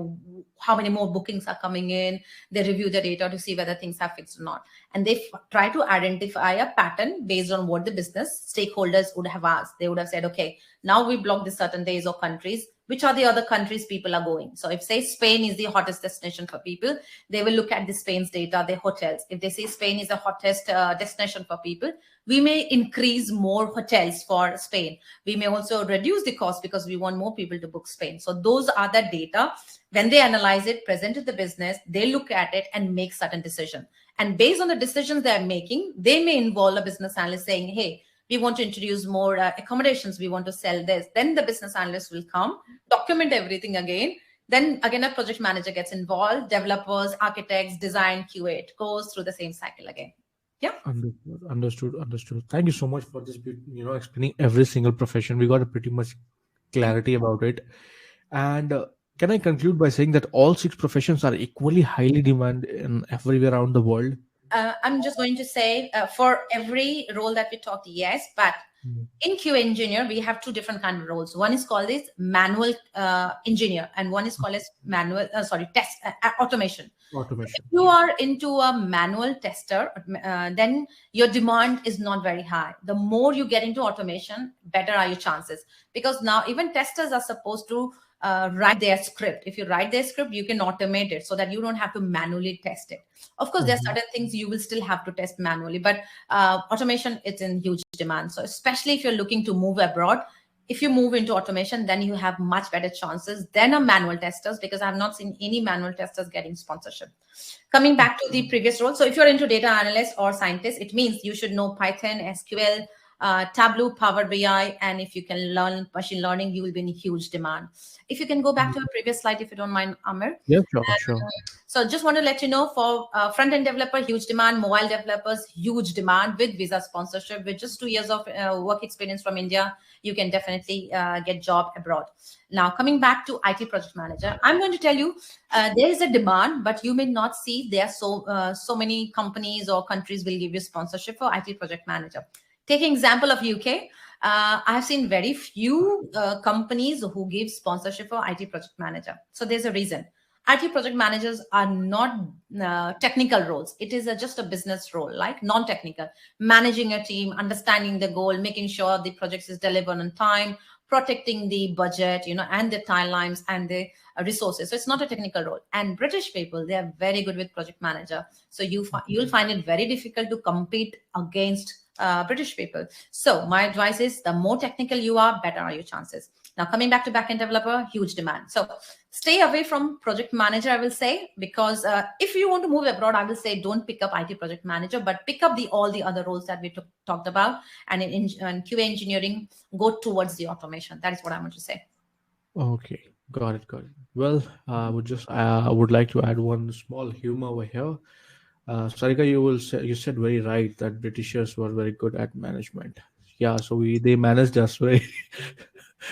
how many more bookings are coming in. They review the data to see whether things are fixed or not. And they try to identify a pattern based on what the business stakeholders would have asked. They would have said, okay, now we block this certain days or countries. Which are the other countries people are going? So if say Spain is the hottest destination for people, they will look at the Spain's data, the hotels. If they say Spain is the hottest destination for people, we may increase more hotels for Spain. We may also reduce the cost because we want more people to book Spain. So those are the data. When they analyze it, present to the business, they look at it and make certain decisions. And based on the decisions they're making, they may involve a business analyst saying, hey, we want to introduce more accommodations. We want to sell this. Then the business analyst will come, document everything again. Then again, a project manager gets involved, developers, architects, design, QA. It goes through the same cycle again. Yeah. Understood. Thank you so much for this, explaining every single profession. We got a pretty much clarity about it. And can I conclude by saying that all 6 professions are equally highly demanded in everywhere around the world? I'm just going to say for every role that we talked, yes, but in QA engineer, we have 2 different kind of roles. One is called as manual engineer and one is called as test automation. If you are into a manual tester, then your demand is not very high. The more you get into automation, better are your chances. Because now even testers are supposed to write their script. If you write their script, you can automate it so that you don't have to manually test it. Of course, there are certain things you will still have to test manually, but automation is in huge demand. So especially if you're looking to move abroad, if you move into automation, then you have much better chances than a manual testers, because I have not seen any manual testers getting sponsorship. Coming back to the previous role. So if you're into data analyst or scientist, it means you should know Python, SQL, Tableau, Power BI, and if you can learn machine learning, you will be in huge demand. If you can go back to a previous slide, if you don't mind, Amir. Yeah, sure. So just want to let you know, for front-end developer, huge demand. Mobile developers, huge demand with visa sponsorship. With just 2 years of work experience from India, you can definitely get job abroad. Now, coming back to IT project manager, I'm going to tell you there is a demand, but you may not see there are so many companies or countries will give you sponsorship for IT project manager. Taking example of UK, I have seen very few companies who give sponsorship for IT project manager. So there's a reason. IT project managers are not technical roles. It is just a business role, like non-technical, managing a team, understanding the goal, making sure the project is delivered on time, protecting the budget, and the timelines and the resources. So it's not a technical role. And British people, they are very good with project manager. So you'll find it very difficult to compete against British people. So my advice is, the more technical you are, better are your chances. Now, coming back to backend developer, huge demand. So stay away from project manager, I will say, because if you want to move abroad, I will say don't pick up IT project manager, but pick up all the other roles that we talked about. And in QA engineering, go towards the automation. That is what I want to say. Okay, got it, got it. Well, I would like to add one small humor over here. Sarika, you said very right that Britishers were very good at management. Yeah, so they managed us very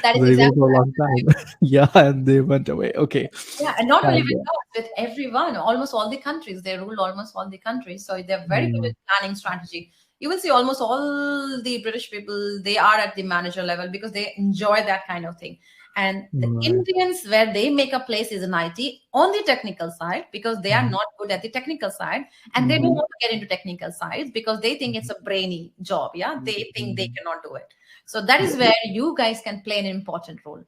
That is very well exactly for a what long time. Yeah, and they went away. Okay, Yeah, and not only and with us, with everyone, almost all the countries, they rule almost all the countries. So they're very good mm, with planning strategy. You will see almost all the British people, they are at the manager level because they enjoy that kind of thing. And the right. Indians, where they make a place is in IT on the technical side, because they are Mhm, not good at the technical side, and they don't mhm, want to get into technical sides because they think it's a brainy job. Yeah, they think they mhm. cannot do it. So that is Yeah. where you guys can play an important role.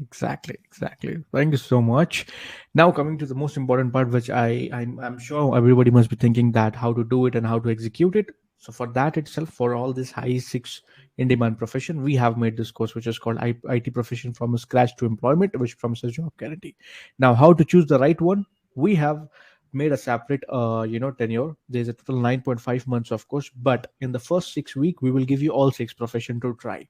Exactly, exactly. Thank you so much. Now coming to the most important part, which I'm sure everybody must be thinking that how to do it and how to execute it. So for that itself, for all this high six in demand profession, we have made this course which is called IT profession from scratch to employment, which promises job guarantee. Now, how to choose the right one? We have made a separate tenure. There's a total 9.5 months of course, but in the first 6 week we will give you all six profession to try.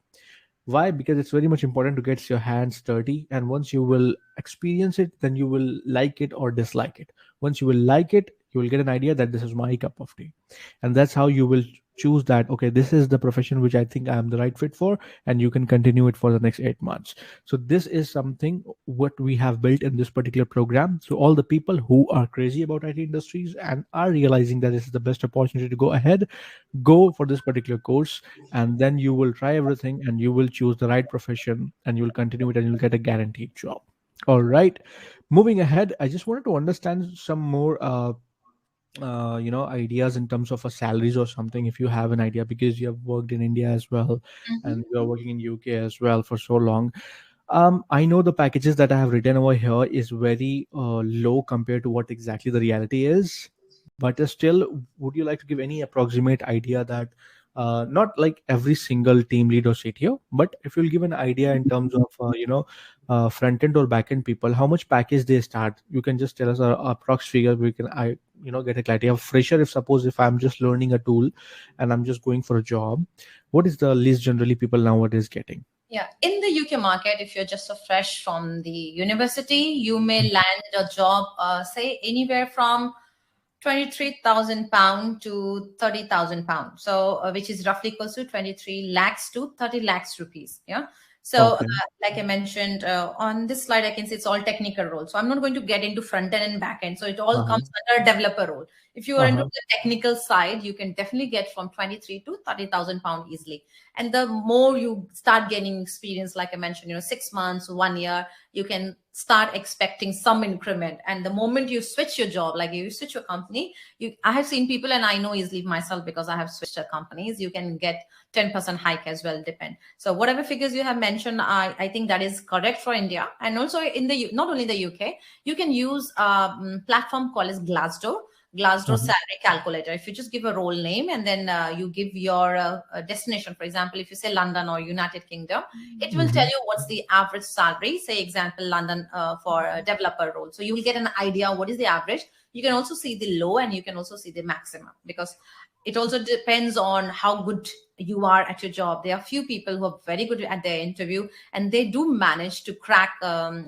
Why? Because it's very much important to get your hands dirty, and once you will experience it, then you will like it or dislike it. Once you will like it, you will get an idea that this is my cup of tea, and that's how you will choose that, okay, this is the profession which I think I am the right fit for, and you can continue it for the next 8 months. So this is something what we have built in this particular program. So all the people who are crazy about IT industries and are realizing that this is the best opportunity to go ahead, go for this particular course, and then you will try everything and you will choose the right profession and you will continue it and you'll get a guaranteed job. All right, moving ahead, I just wanted to understand some more ideas in terms of a salaries or something, if you have an idea, because you have worked in India as well and you are working in UK as well for so long. I know the packages that I have written over here is very low compared to what exactly the reality is, but still, would you like to give any approximate idea that, not like every single team lead or CTO, but if you'll give an idea in terms of, front end or back end people, how much package they start? You can just tell us a approx figure. We can, get a clarity of fresher. If suppose if I'm just learning a tool and I'm just going for a job, what is the least generally people nowadays getting? Yeah, in the UK market, if you're just a fresh from the university, you may land a job, say anywhere from 23,000 pound to 30,000 pound. So, which is roughly equals to 23 lakhs to 30 lakhs rupees. Yeah. So, Okay. like I mentioned on this slide, I can see it's all technical roles. So, I'm not going to get into front end and back end. So, it all Uh-huh. comes under developer role. If you are into Uh-huh. the technical side, you can definitely get from 23 to 30,000 pound easily. And the more you start gaining experience, like I mentioned, 6 months, 1 year, you can start expecting some increment. And the moment you switch your job, like you switch your company, I have seen people, and I know easily myself because I have switched companies, you can get 10% hike as well, depend. So whatever figures you have mentioned, I think that is correct for India. And also in the not only the UK, you can use a platform called as Glassdoor Uh-huh. salary calculator. If you just give a role name and then you give your destination, for example, if you say London or United Kingdom, it will tell Mhm. you what's the average salary. Say example London for a developer role. So you will get an idea what is the average. You can also see the low and you can also see the maximum, because it also depends on how good you are at your job. There are few people who are very good at their interview and they do manage to crack,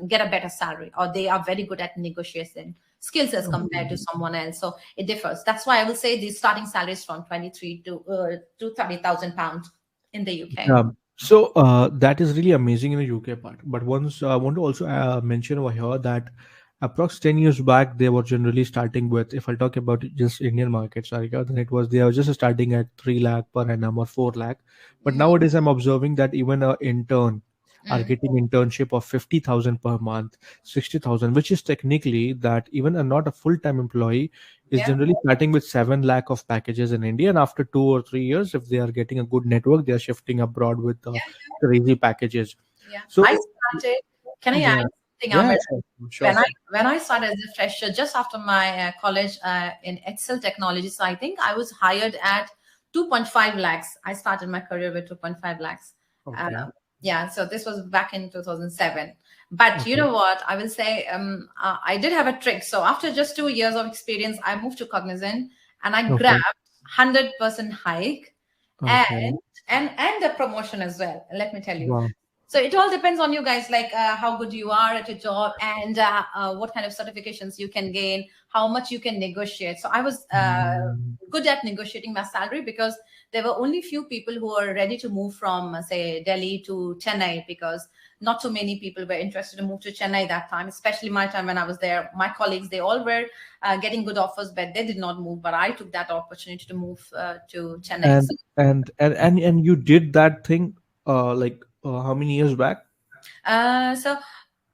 get a better salary, or they are very good at negotiation skills as compared to someone else. So it differs. That's why I will say the starting salary is from 23 to 30,000 pounds in the UK. So that is really amazing in the UK part. But once I want to also mention over here that approx 10 years back they were generally starting with, if I talk about just Indian market, Sarika, then it was they were just starting at 3 lakh per annum or 4 lakh. But Mm, nowadays I'm observing that even a intern are mm, getting internship of 50,000 per month, 60,000, which is technically that even a not a full-time employee is yeah, generally starting with 7 lakh of packages in India. And after 2 or 3 years, if they are getting a good network, they are shifting abroad with crazy packages. yeah. So, I started. Can I add yeah, something, yeah, Amir? sure, sure, when I sure. when I started as a fresher, just after my college in Excel technology, so I think I was hired at 2.5 lakhs. I started my career with 2.5 lakhs. Uh, Okay, yeah, so this was back in 2007. But you okay, know what? I will say I did have a trick. So after just 2 years of experience, I moved to Cognizant and I okay, grabbed 100% hike and okay. and the promotion as well. Let me tell you. Wow. So it all depends on you guys, like how good you are at your job and what kind of certifications you can gain, how much you can negotiate. So I was Mm, good at negotiating my salary because there were only few people who were ready to move from, say, Delhi to Chennai, because not too many people were interested to move to Chennai that time, especially my time when I was there. My colleagues, they all were getting good offers, but they did not move. But I took that opportunity to move to Chennai. So and you did that thing like how many years back? So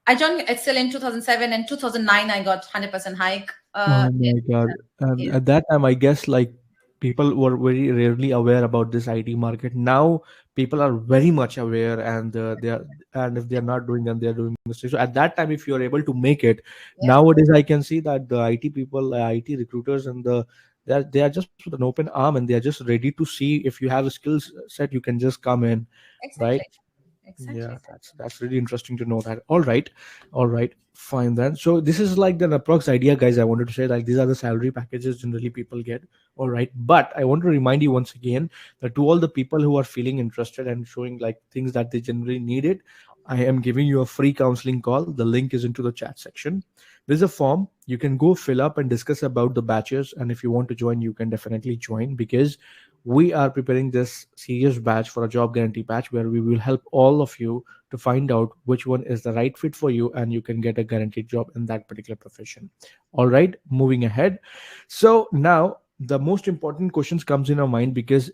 I joined Excel in 2007, and 2009 I got 100% hike. Oh my God. And In, at that time, I guess like people were very rarely aware about this IT market. Now people are very much aware and they are, and if they are not doing, then they are doing mistakes. So at that time, if you are able to make it, yeah, nowadays I can see that the IT people, IT recruiters and they are just with an open arm and they are just ready to see if you have a skills set, you can just come in, right? exactly, Yeah, exactly. that's really interesting to know that. All right, fine then. So this is like the approx idea, guys. I wanted to say like these are the salary packages generally people get. All right, but I want to remind you once again that to all the people who are feeling interested and showing like things that they generally needed, I am giving you a free counseling call. The link is into the chat section. There's a form you can go fill up and discuss about the batches. And if you want to join, you can definitely join because we are preparing this serious batch for a job guarantee batch where we will help all of you to find out which one is the right fit for you and you can get a guaranteed job in that particular profession. All right, moving ahead. So now the most important questions comes in our mind because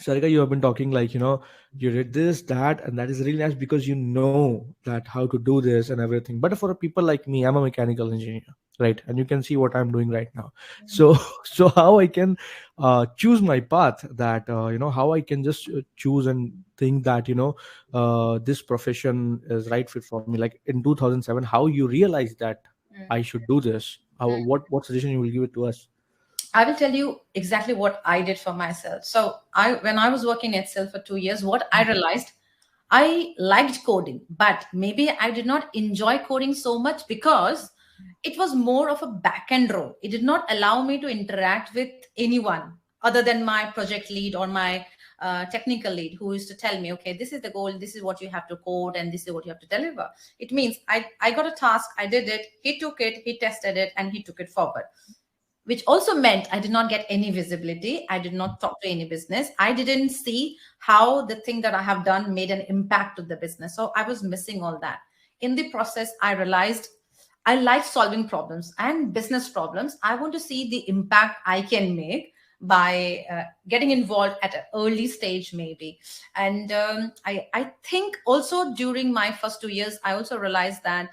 Sarika, you have been talking like, you did this, that, and that is really nice because you know that how to do this and everything. But for people like me, I'm a mechanical engineer, right? And you can see what I'm doing right now. So, so how I can choose my path that, how I can just choose and think that, this profession is right fit for me. Like in 2007, how you realize that Mm. I should do this? What suggestion you will give it to us? I will tell you exactly what I did for myself. So when I was working at Excel for 2 years, what I realized, I liked coding, but maybe I did not enjoy coding so much because it was more of a back end role. It did not allow me to interact with anyone other than my project lead or my technical lead, who used to tell me, okay, this is the goal, this is what you have to code, and this is what you have to deliver. It means I got a task, I did it, he took it, he tested it, and he took it forward, which also meant I did not get any visibility. I did not talk to any business. I didn't see how the thing that I have done made an impact to the business. So I was missing all that. In the process, I realized I like solving problems and business problems. I want to see the impact I can make by getting involved at an early stage, maybe. And I think also during my first 2 years, I also realized that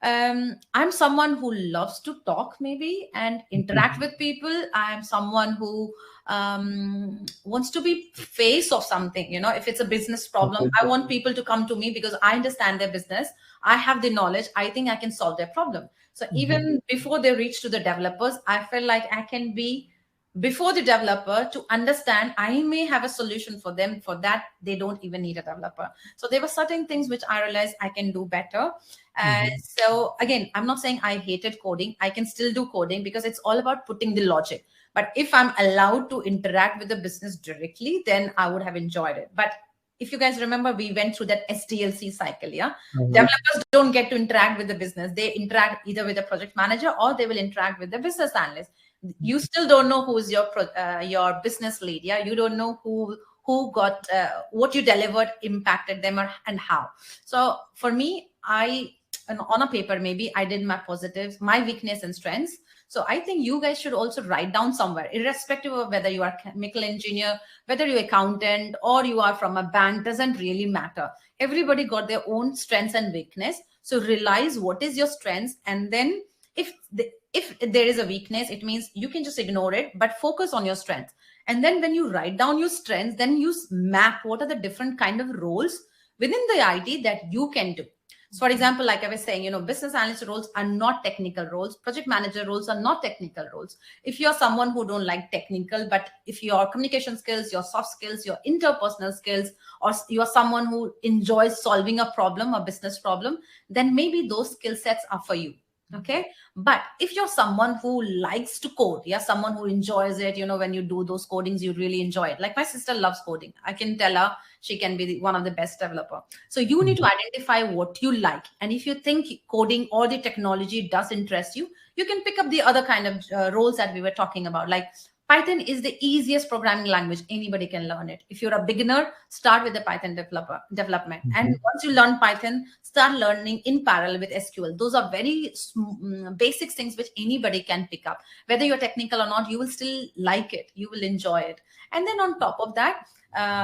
I'm someone who loves to talk, maybe, and interact with people. I'm someone who wants to be face of something. If it's a business problem, Okay. I want people to come to me because I understand their business. I have the knowledge. I think I can solve their problem. So Mhm. even before they reach to the developers, I feel like I can be. before the developer to understand I may have a solution for them. For that, they don't even need a developer. So there were certain things which I realized I can do better. And Mm-hmm. so again, I'm not saying I hated coding. I can still do coding because it's all about putting the logic. But if I'm allowed to interact with the business directly, then I would have enjoyed it. But if you guys remember, we went through that SDLC cycle. Yeah. Uh-huh. Developers don't get to interact with the business. They interact either with the project manager or they will interact with the business analyst. You still don't know who's your business lead. Yeah, you don't know who got what you delivered impacted them, or, and how. So for me, on a paper, maybe I did my positives, my weakness and strengths. So I think you guys should also write down somewhere, irrespective of whether you are a chemical engineer, whether you're accountant, or you are from a bank, doesn't really matter. Everybody got their own strengths and weakness. So realize what is your strengths, and then if if there is a weakness, it means you can just ignore it, but focus on your strengths. And then when you write down your strengths, then you map what are the different kind of roles within the IT that you can do. So for example, like I was saying, business analyst roles are not technical roles, project manager roles are not technical roles. If you're someone who don't like technical, but if your communication skills, your soft skills, your interpersonal skills, or you're someone who enjoys solving a problem, a business problem, then maybe those skill sets are for you. Okay. But if you're someone who likes to code, yeah, someone who enjoys it, when you do those codings, you really enjoy it. Like my sister loves coding. I can tell her she can be one of the best developer. So you need to identify what you like. And if you think coding or the technology does interest you, you can pick up the other kind of roles that we were talking about. Like Python is the easiest programming language. Anybody can learn it. If you're a beginner, start with the Python development. And Mm-hmm. once you learn Python, start learning in parallel with SQL. Those are very basic things which anybody can pick up. Whether you're technical or not, you will still like it. You will enjoy it. And then on top of that,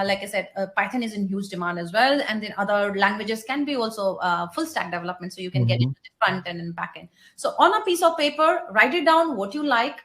like I said, Python is in huge demand as well. And then other languages can be also full stack development. So you can get Mm-hmm. into the front end and back end. So on a piece of paper, write it down what you like,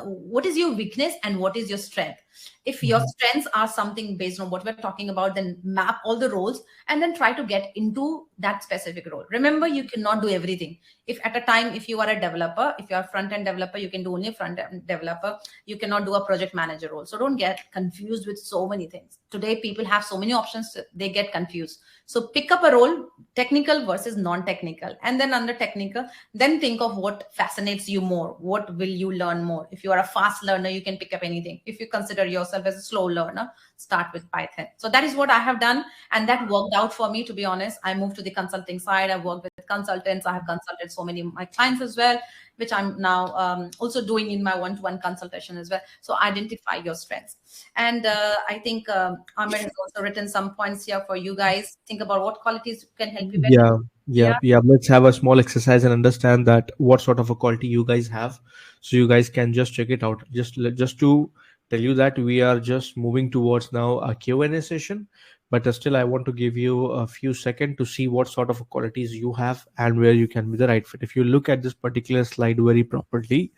what is your weakness and what is your strength. If your Mm-hmm. strengths are something based on what we're talking about, then map all the roles and then try to get into that specific role. Remember, you cannot do everything. If at a time, if you are a developer, if you are a front end developer, you can do only front end developer. You cannot do a project manager role. So don't get confused with so many things. Today people have so many options, they get confused. So pick up a role, technical versus non-technical, and then under technical, then think of what fascinates you more. What will you learn more? If you are a fast learner, you can pick up anything. If you consider yourself as a slow learner, start with Python. So that is what I have done. And that worked out for me, to be honest. I moved to the consulting side. I worked with consultants. I have consulted so many of my clients as well, which I'm now also doing in my one-to-one consultation as well. So identify your strengths. And I think Ahmed has also written some points here for you guys. Think about what qualities can help you better. Yeah, yeah, Yeah. yeah. Let's have a small exercise and understand that what sort of a quality you guys have, so you guys can just check it out. Just to tell you that we are just moving towards now a Q&A session, but still I want to give you a few seconds to see what sort of qualities you have and where you can be the right fit. If you look at this particular slide very properly,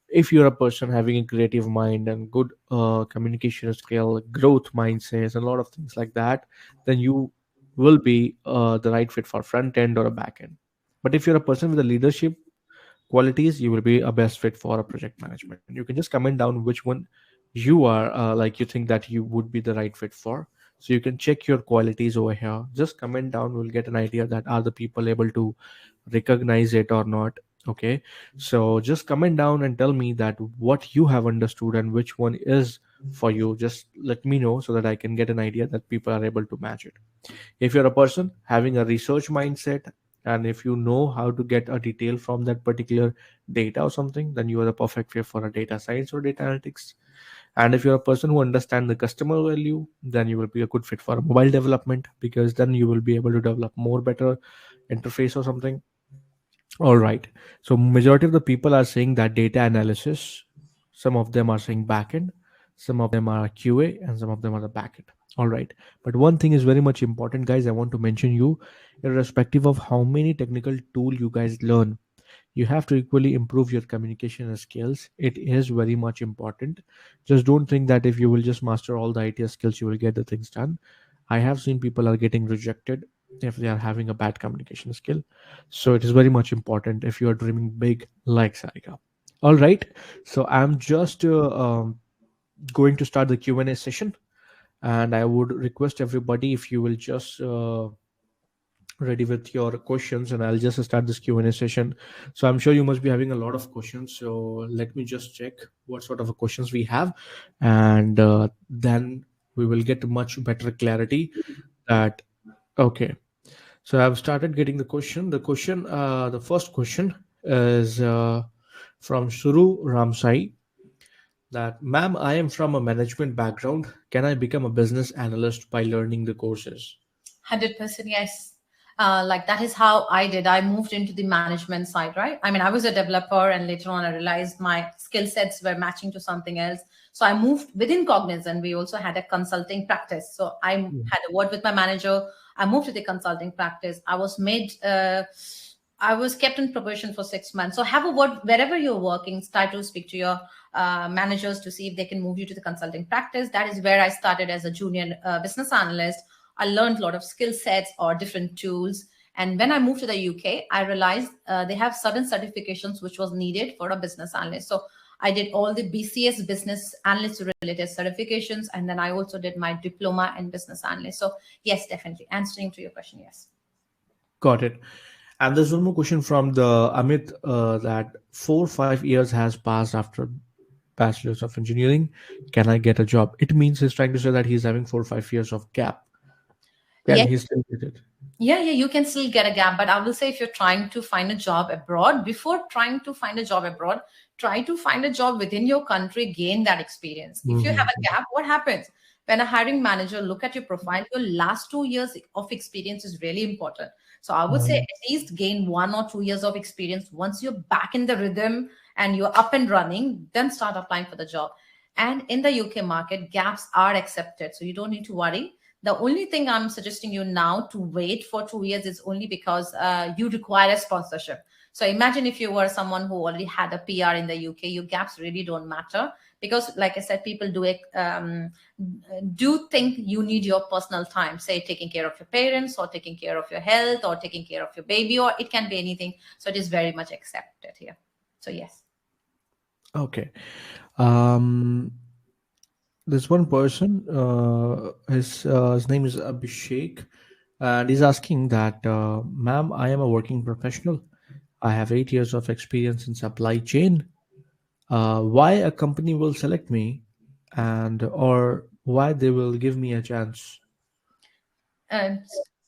if you're a person having a creative mind and good communication skill, growth mindsets, and a lot of things like that, then you will be the right fit for front end or a back end. But if you're a person with a leadership qualities, you will be a best fit for a project management. You can just comment down which one you are, like you think that you would be the right fit for. So you can check your qualities over here. Just comment down, we'll get an idea that are the people able to recognize it or not. Okay, so just comment down and tell me that what you have understood and which one is for you. Just let me know so that I can get an idea that people are able to match it. If you're a person having a research mindset, and if you know how to get a detail from that particular data or something, then you are the perfect fit for a data science or data analytics. And if you're a person who understands the customer value, then you will be a good fit for a mobile development, because then you will be able to develop more better interface or something. All right. So majority of the people are saying that data analysis. Some of them are saying backend, some of them are QA, and some of them are the backend. All right. But one thing is very much important, guys. I want to mention you, irrespective of how many technical tool you guys learn, you have to equally improve your communication skills. It is very much important. Just don't think that if you will just master all the IT skills, you will get the things done. I have seen people are getting rejected if they are having a bad communication skill. So it is very much important if you are dreaming big like Sarika. All right. So I'm just going to start the Q&A session, and I would request everybody if you will just ready with your questions, and I'll just start this Q&A session. So I'm sure you must be having a lot of questions. So let me just check what sort of questions we have, and then we will get much better clarity. That okay. So I've started getting the question. The first question is from Suru Ramsai. That, ma'am, I am from a management background. Can I become a business analyst by learning the courses? 100% yes. Like that is how I did. I moved into the management side, right? I mean, I was a developer, and later on, I realized my skill sets were matching to something else. So I moved within Cognizant. We also had a consulting practice. So I Mm. had a word with my manager. I moved to the consulting practice. I was kept in probation for 6 months. So have a word wherever you're working. Try to speak to your managers to see if they can move you to the consulting practice. That is where I started as a junior business analyst. I learned a lot of skill sets or different tools. And when I moved to the UK, I realized they have certain certifications which was needed for a business analyst. So I did all the BCS business analyst related certifications, and then I also did my diploma in business analyst. So yes, definitely answering to your question, yes. Got it. And there's one more question from the Amit, that 4 5 years has passed after bachelor's of engineering. Can I get a job? It means he's trying to say that he's having 4 5 years of gap. Can Yes. he still get it? Yeah, you can still get a gap, but I will say if you're trying to find a job abroad, before trying to find a job abroad, try to find a job within your country, gain that experience. If you have Mhm. a gap, what happens? When a hiring manager look at your profile, your last 2 years of experience is really important. So I would say Mhm. at least gain 1 or 2 years of experience. Once you're back in the rhythm and you're up and running, then start applying for the job. And in the UK market, gaps are accepted, so you don't need to worry. The only thing I'm suggesting you now to wait for 2 years is only because you require a sponsorship. So imagine if you were someone who already had a PR in the UK, your gaps really don't matter because, like I said, people do think you need your personal time, say taking care of your parents or taking care of your health or taking care of your baby, or it can be anything. So it is very much accepted here. So yes. Okay. Um, there's one person. His name is Abhishek, and he's asking that, ma'am, I am a working professional. I have 8 years of experience in supply chain. Why a company will select me, and or why they will give me a chance? Uh,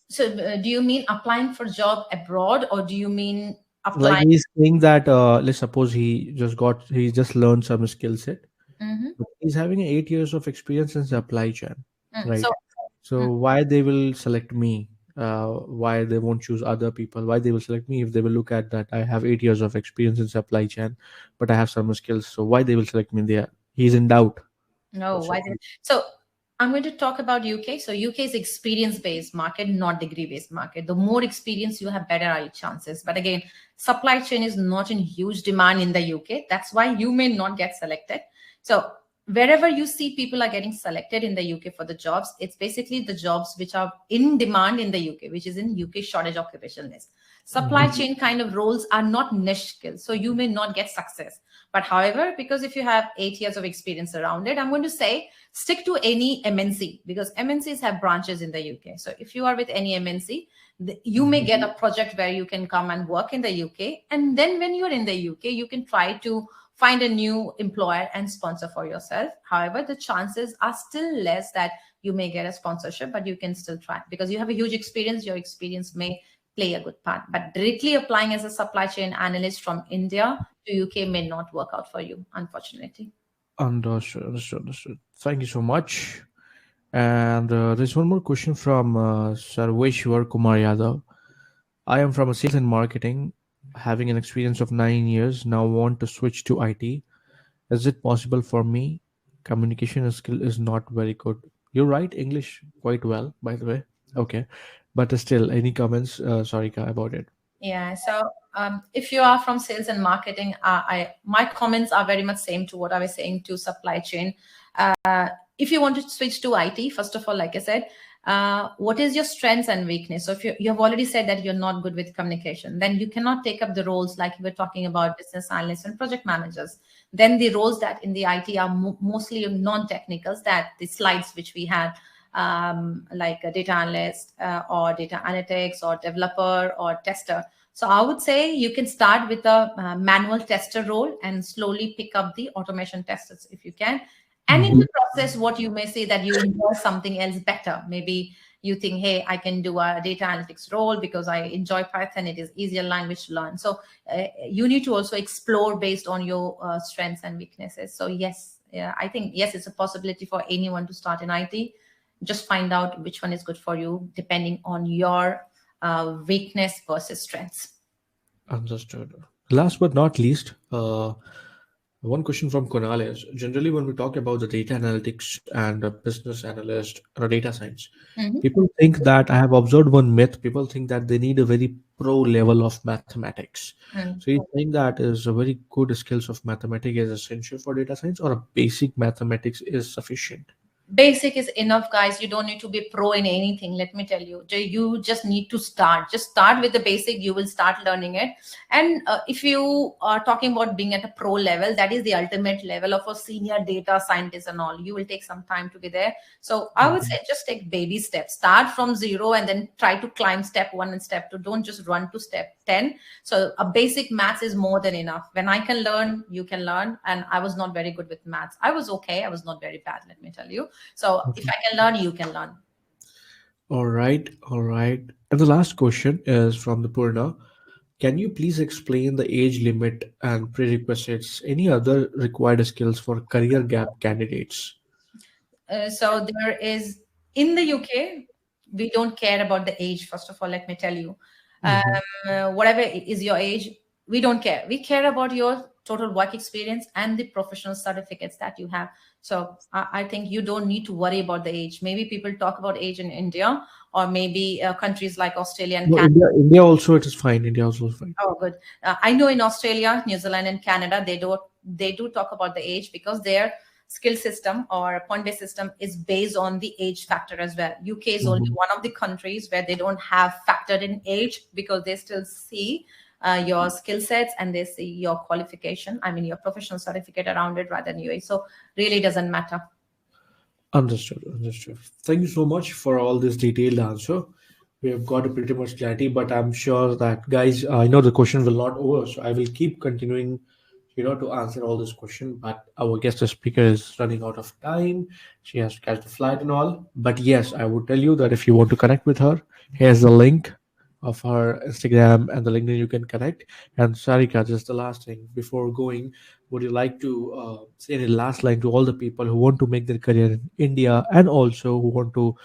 so do you mean applying for job abroad, or do you mean Like applying? he's saying that, let's suppose he just learned some skill set. Mhm. But he's having 8 years of experience in supply chain, So right? mm, So why they will select me? Why they won't choose other people? Why they will select me if they will look at that I have 8 years of experience in supply chain, but I have some skills. So why they will select me? There, he's in doubt. no, That's why what. did so I'm going to talk about UK. So UK is experience-based market, not degree-based market. The more experience you have, better are your chances. But again, supply chain is not in huge demand in the UK. That's why you may not get selected. So wherever you see people are getting selected in the UK for the jobs, it's basically the jobs which are in demand in the UK, which is in UK shortage occupation list. Supply Mhm. chain kind of roles are not niche skills, so you may not get success. But however, because if you have 8 years of experience around it, I'm going to say stick to any MNC because MNCs have branches in the UK. So if you are with any MNC, you may Mhm. get a project where you can come and work in the UK. And then when you're in the UK, you can try to find a new employer and sponsor for yourself. However, the chances are still less that you may get a sponsorship, but you can still try because you have a huge experience. Your experience may play a good part. But directly applying as a supply chain analyst from India to UK may not work out for you, unfortunately. Understood. Understood. Understood. Thank you so much. And there's one more question from Sarveshwar Kumar Yadav. I am from a sales and marketing, having an experience of 9 years. Now want to switch to IT. Is it possible for me? Communication skill is not very good. You write English quite well, by the way. Okay, but still, any comments, Sarika, about it? Yeah. So if you are from sales and marketing, I my comments are very much same to what I was saying to supply chain. If you want to switch to IT, first of all, like I said, what is your strengths and weakness. So if you have already said that you're not good with communication, then you cannot take up the roles like you were talking about business analysts and project managers. Then the roles that in the IT are mostly non-technicals, that the slides which we had, like a data analyst or data analytics or developer or tester. So I would say you can start with a manual tester role and slowly pick up the automation testers if you can. And in Mhm. the process, what you may say that you enjoy something else better. Maybe you think, hey, I can do a data analytics role because I enjoy Python. It is easier language to learn. So you need to also explore based on your strengths and weaknesses. So yes, yeah, I think yes, it's a possibility for anyone to start in IT. Just find out which one is good for you depending on your weakness versus strengths. Understood. Last but not least, one question from Kunal is generally when we talk about the data analytics and a business analyst or data science, Mhm. people think that I have observed one myth. People think that they need a very pro level of mathematics. Mm. So you think that is a very good skills of mathematics is essential for data science, or a basic mathematics is sufficient? Basic is enough, guys. You don't need to be pro in anything, let me tell you. You just need to start with the basic. You will start learning it. And if you are talking about being at a pro level, that is the ultimate level of a senior data scientist and all. You will take some time to be there. So I would Mhm. say just take baby steps. Start from zero and then try to climb step one and step two. Don't just run to step 10. So a basic maths is more than enough. When I can learn, you can learn. And I was not very good with maths. I was okay, I was not very bad, let me tell you. So if Okay. I can learn, you can learn. All right, all right. And the last question is from the Purna. Can you please explain the age limit and prerequisites, any other required skills for career gap candidates? So there is in the UK, we don't care about the age. First of all, let me tell you, um, Mhm. whatever is your age, we don't care. We care about your total work experience and the professional certificates that you have. So I think you don't need to worry about the age. Maybe people talk about age in India or maybe countries like Australia and No, Canada. India also it is fine. India also is fine. Oh, good. I know in Australia, New Zealand, and Canada, they do talk about the age because their skill system or point-based system is based on the age factor as well. UK is only Mhm. one of the countries where they don't have factored in age because they still see your skill sets and they see your qualification. I mean, your professional certificate around it rather than your age. So really doesn't matter. Understood. Understood. Thank you so much for all this detailed answer. We have got a pretty much clarity, but I'm sure that guys, I know the question will not over, so I will keep continuing, to answer all this question. But our guest speaker is running out of time. She has to catch the flight and all. But yes, I would tell you that if you want to connect with her, here's the link of her Instagram and the LinkedIn you can connect. And Sarika, just the last thing before going, would you like to say any last line to all the people who want to make their career in India and also who want to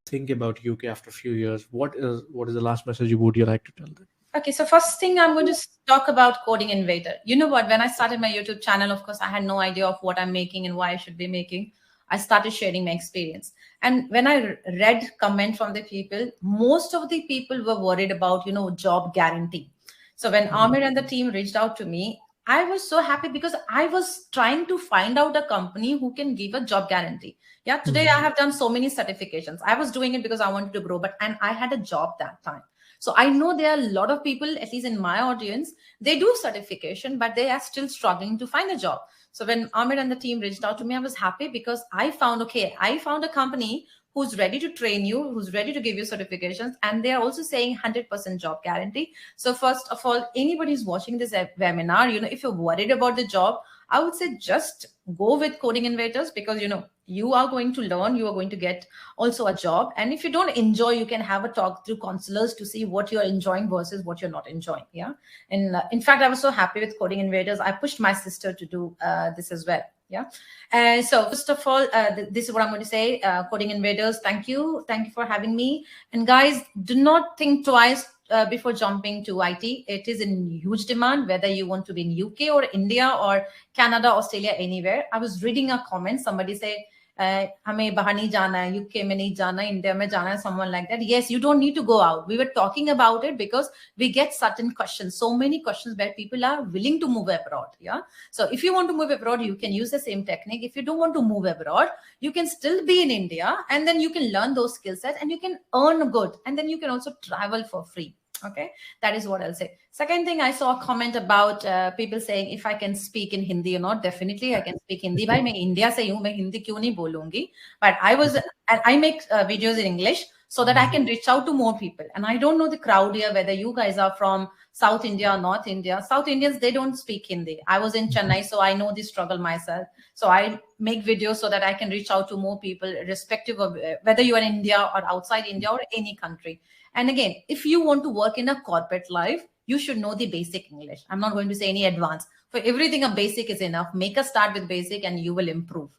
think about UK after a few years? What is the last message you like to tell them? Okay, so first thing I'm going to talk about Coding Invader. You know what? When I started my YouTube channel, of course, I had no idea of what I'm making and why I should be making. I started sharing my experience. And when I read comment from the people, most of the people were worried about, job guarantee. So when Amir and the team reached out to me, I was so happy because I was trying to find out a company who can give a job guarantee. Yeah, today I Mhm. have done so many certifications. I was doing it because I wanted to grow, and I had a job that time. So I know there are a lot of people, at least in my audience, they do certification, but they are still struggling to find a job. So when Ahmed and the team reached out to me, I was happy because I found a company who's ready to train you, who's ready to give you certifications, and they're also saying 100% job guarantee. So first of all, anybody who's watching this webinar, if you're worried about the job, I would say just go with Coding Innovators because you are going to learn, you are going to get also a job. And if you don't enjoy, you can have a talk through counselors to see what you're enjoying versus what you're not enjoying. Yeah. And in fact, I was so happy with Coding Invaders. I pushed my sister to do this as well. Yeah. And so first of all, this is what I'm going to say. Coding Invaders, thank you for having me. And guys, do not think twice before jumping to IT. It is in huge demand, whether you want to be in UK or India or Canada, Australia, anywhere. I was reading a comment. Somebody say, हमें बाहर नहीं जाना है, UK में नहीं जाना है, India में जाना है, someone like that. Yes, you don't need to go out. We were talking about it because we get certain questions, so many questions where people are willing to move abroad. Yeah. So if you want to move abroad, you can use the same technique. If you don't want to move abroad, you can still be in India, and then you can learn those skill sets and you can earn good, and then you can also travel for free. Okay, that is what I'll say. Second thing, I saw a comment about people saying if I can speak in Hindi or not. Definitely, I can speak Hindi. भाई मैं India से हूँ, मैं हिंदी क्यों नहीं बोलूंगी? But I make videos in English so that I can reach out to more people. And I don't know the crowd here, whether you guys are from South India or North India. South Indians, they don't speak Hindi. I was in Chennai, so I know the struggle myself. So I make videos so that I can reach out to more people, irrespective of whether you are in India or outside India or any country. And again, if you want to work in a corporate life, you should know the basic English. I'm not going to say any advanced. For everything, a basic is enough. Make a start with basic and you will improve.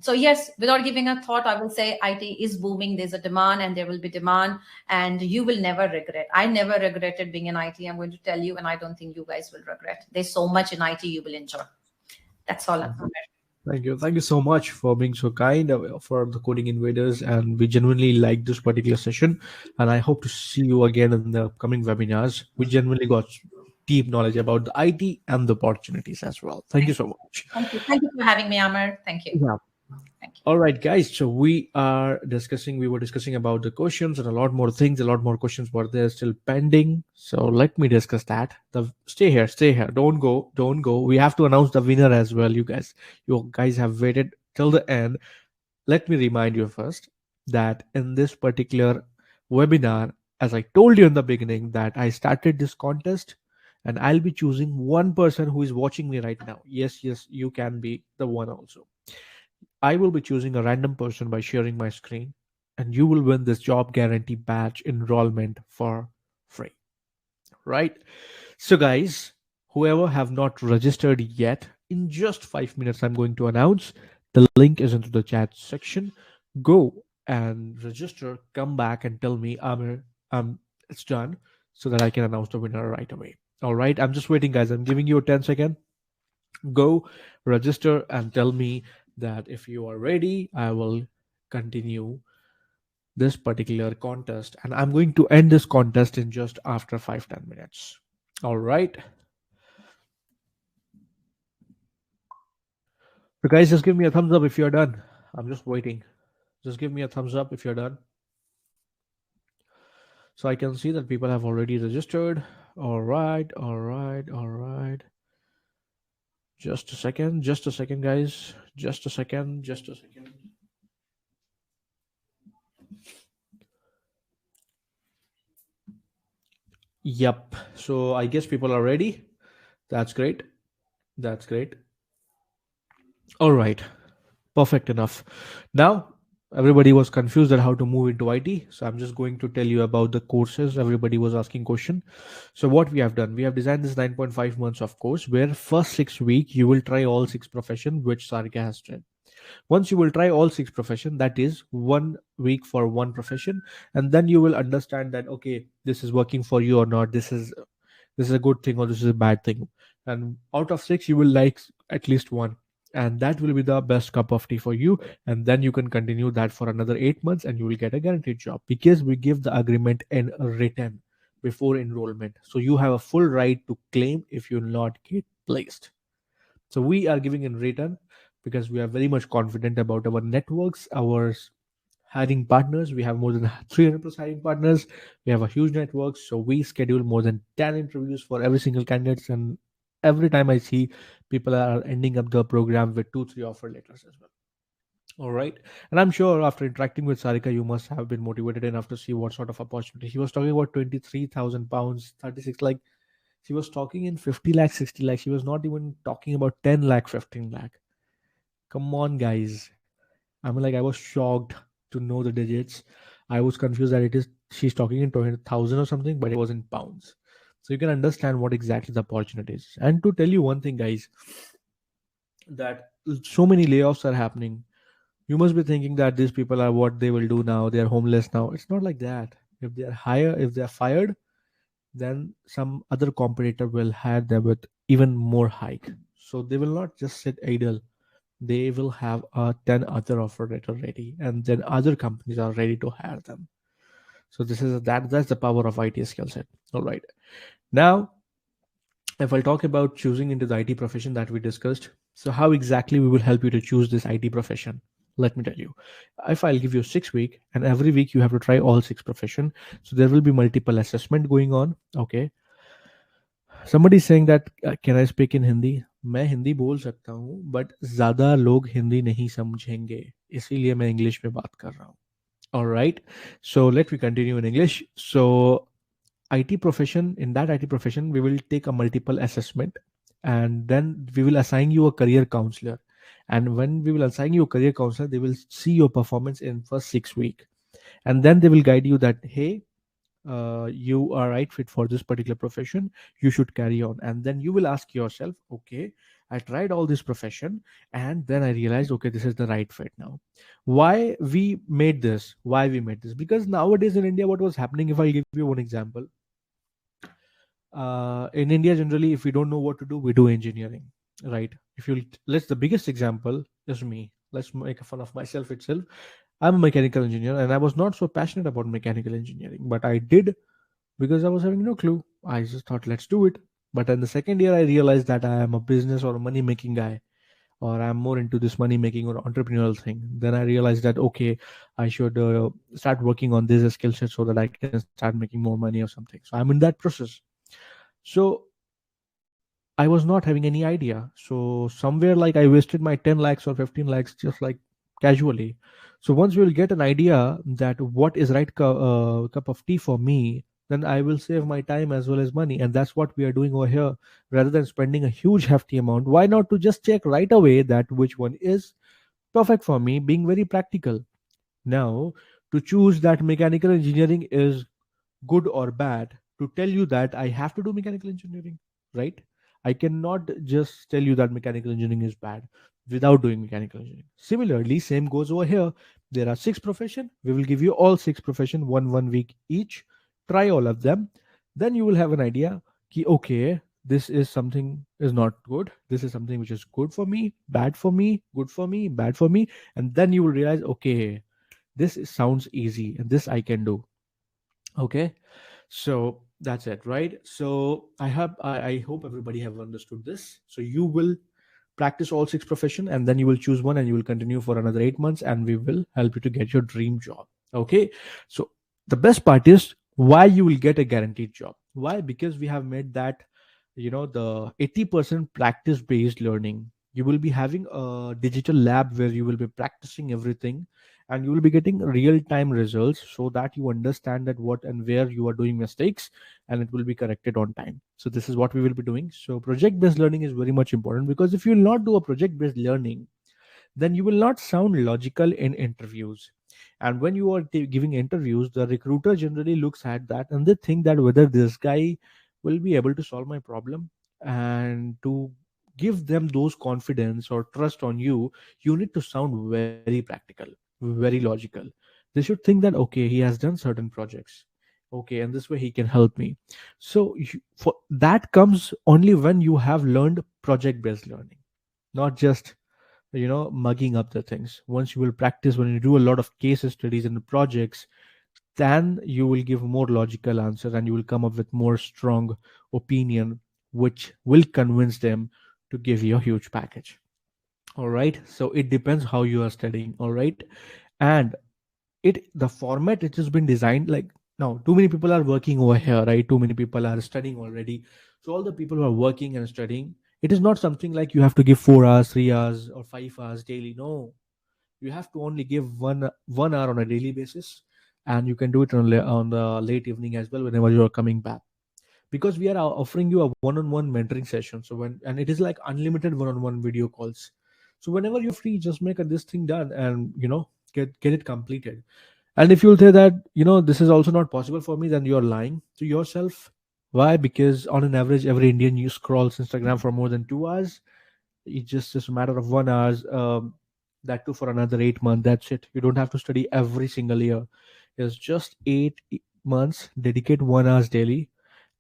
So yes, without giving a thought, I will say IT is booming. There's a demand and there will be demand, and you will never regret. I never regretted being in IT. I'm going to tell you, and I don't think you guys will regret. There's so much in IT you will enjoy. That's all. Thank you. Thank you so much for being so kind for the coding invaders. And we genuinely like this particular session. And I hope to see you again in the coming webinars. We genuinely got deep knowledge about the IT and the opportunities as well. Thank you so much. Thank you. Thank you for having me, Amar. Thank you. Yeah. Thank you. All right, guys. So we were discussing about the questions and a lot more things. A lot more questions were there still pending. So let me discuss that. Stay here, stay here. Don't go, don't go. We have to announce the winner as well. You guys have waited till the end. Let me remind you first that in this particular webinar, as I told you in the beginning, that I started this contest and I'll be choosing one person who is watching me right now. Yes, yes, you can be the one also. I will be choosing a random person by sharing my screen, and you will win this job guarantee badge enrollment for free. Right? So, guys, whoever have not registered yet, in just 5 minutes, I'm going to announce the link is into the chat section. Go and register. Come back and tell me, Amir, it's done, so that I can announce the winner right away. All right. I'm just waiting, guys. I'm giving you a 10 second. Go register and tell me that if you are ready, I will continue this particular contest, and I'm going to end this contest in just after 5-10 minutes. All right. So guys, just give me a thumbs up if you're done. I'm just waiting. Just give me a thumbs up if you're done, so I can see that people have already registered. All right, all right, all right. Just a second, guys. Just a second, just a second. Yep. So I guess people are ready. That's great. That's great. All right. Perfect enough. Now, everybody was confused at how to move into IT. So I'm just going to tell you about the courses. Everybody was asking question. So what we have done, we have designed this 9.5 months of course, where first 6 week you will try all 6 profession, which Sarika has done. Once you will try all 6 profession, that is 1 week for one profession, and then you will understand that okay, this is working for you or not. This is a good thing or this is a bad thing, and out of 6 you will like at least one, and that will be the best cup of tea for you. And then you can continue that for another 8 months and you will get a guaranteed job, because we give the agreement in written before enrollment, so you have a full right to claim if you will not get placed. So we are giving in return because we are very much confident about our networks, our hiring partners. We have more than 300 plus hiring partners. We have a huge network. So we schedule more than 10 interviews for every single candidate. And every time I see people are ending up the program with 2, 3 offer letters as well. All right. And I'm sure after interacting with Sarika, you must have been motivated enough to see what sort of opportunity. He was talking about 23,000 pounds, 36, like she was talking in 50 lakh, 60 lakh. She was not even talking about 10 lakh, 15 lakh. Come on, guys. I mean, like, I was shocked to know the digits. I was confused that it is she's talking in 20,000 or something, but it was in pounds. So you can understand what exactly the opportunity is. And to tell you one thing, guys, that so many layoffs are happening. You must be thinking that these people are what they will do now. They are homeless now. It's not like that. If they are fired, then some other competitor will hire them with even more hike. So they will not just sit idle. they will have 10 other offer letter ready, and then other companies are ready to hire them. So this is that's the power of IT skill set. All right. Now, if I'll talk about choosing into the IT profession that we discussed, so how exactly we will help you to choose this IT profession? Let me tell you. If I'll give you 6 week, and every week you have to try all six profession, so there will be multiple assessment going on. Okay. Somebody is saying that can I speak in Hindi? मैं हिंदी बोल सकता हूँ but ज्यादा लोग हिंदी नहीं समझेंगे, इसीलिए मैं इंग्लिश में बात कर रहा हूँ. All right. So let me continue in English. So IT profession, in that IT profession, we will take a multiple assessment, and then we will assign you a career counselor. And when we will assign you a career counselor, they will see your performance in first 6 week, and then they will guide you that, hey, you are right fit for this particular profession, you should carry on. And then you will ask yourself, okay, I tried all this profession, and then I realized, okay, this is the right fit now. Why we made this, because nowadays in India, what was happening, if I give you one example, in India generally, if we don't know what to do, we do engineering, right? If you let's the biggest example is me. Let's make fun of myself itself. I'm a mechanical engineer, and I was not so passionate about mechanical engineering, but I did because I was having no clue. I just thought, let's do it. But in the second year, I realized that I am a business or a money making guy, or I'm more into this money making or entrepreneurial thing. Then I realized that, okay, I should start working on this skill set so that I can start making more money or something. So I'm in that process. So I was not having any idea. So somewhere like I wasted my 10 lakhs or 15 lakhs just like casually. So once we will get an idea that what is right cup of tea for me, then I will save my time as well as money. And that's what we are doing over here. Rather than spending a huge hefty amount, why not to just check right away that which one is perfect for me, being very practical. Now, to choose that mechanical engineering is good or bad, to tell you that I have to do mechanical engineering, right? I cannot just tell you that mechanical engineering is bad without doing mechanical engineering. Similarly, same goes over here. There are six profession. We will give you all six profession, one week each. Try all of them. Then you will have an idea. Ki, okay, this is something is not good. This is something which is good for me, bad for me, good for me, bad for me. And then you will realize, okay, sounds easy and this I can do. Okay, so that's it, right? So I hope everybody have understood this. So you will practice all six profession, and then you will choose one, and you will continue for another 8 months, and we will help you to get your dream job. Okay, so the best part is why you will get a guaranteed job. Why? Because we have made that, the 80% practice based learning. You will be having a digital lab where you will be practicing everything, and you will be getting real time results so that you understand that what and where you are doing mistakes, and it will be corrected on time. So this is what we will be doing. So project based learning is very much important, because if you will not do a project based learning, then you will not sound logical in interviews. And when you are giving interviews, the recruiter generally looks at that and they think that whether this guy will be able to solve my problem. And to give them those confidence or trust on you, you need to sound very practical, very logical. They should think that, okay, he has done certain projects, okay, and this way he can help me. So for that comes only when you have learned project based learning, not just mugging up the things. Once you will practice, when you do a lot of case studies and projects, then you will give more logical answers, and you will come up with more strong opinion, which will convince them to give you a huge package. All right, so it depends how you are studying. All right, and the format it has been designed like, now too many people are working over here, right? Too many people are studying already. So all the people who are working and studying, it is not something like you have to give 4 hours, 3 hours, or 5 hours daily. No, you have to only give one hour on a daily basis, and you can do it on the late evening as well whenever you are coming back, because we are offering you a one-on-one mentoring session. So when and it is like unlimited one-on-one video calls. So whenever you're free, just make this thing done, and get it completed. And if you'll say that, this is also not possible for me, then you're lying to yourself. Why? Because on an average, every Indian you scrolls Instagram for more than 2 hours. It's just a matter of 1 hours. That too for another 8 months. That's it. You don't have to study every single year. It's just 8 months. Dedicate 1 hours daily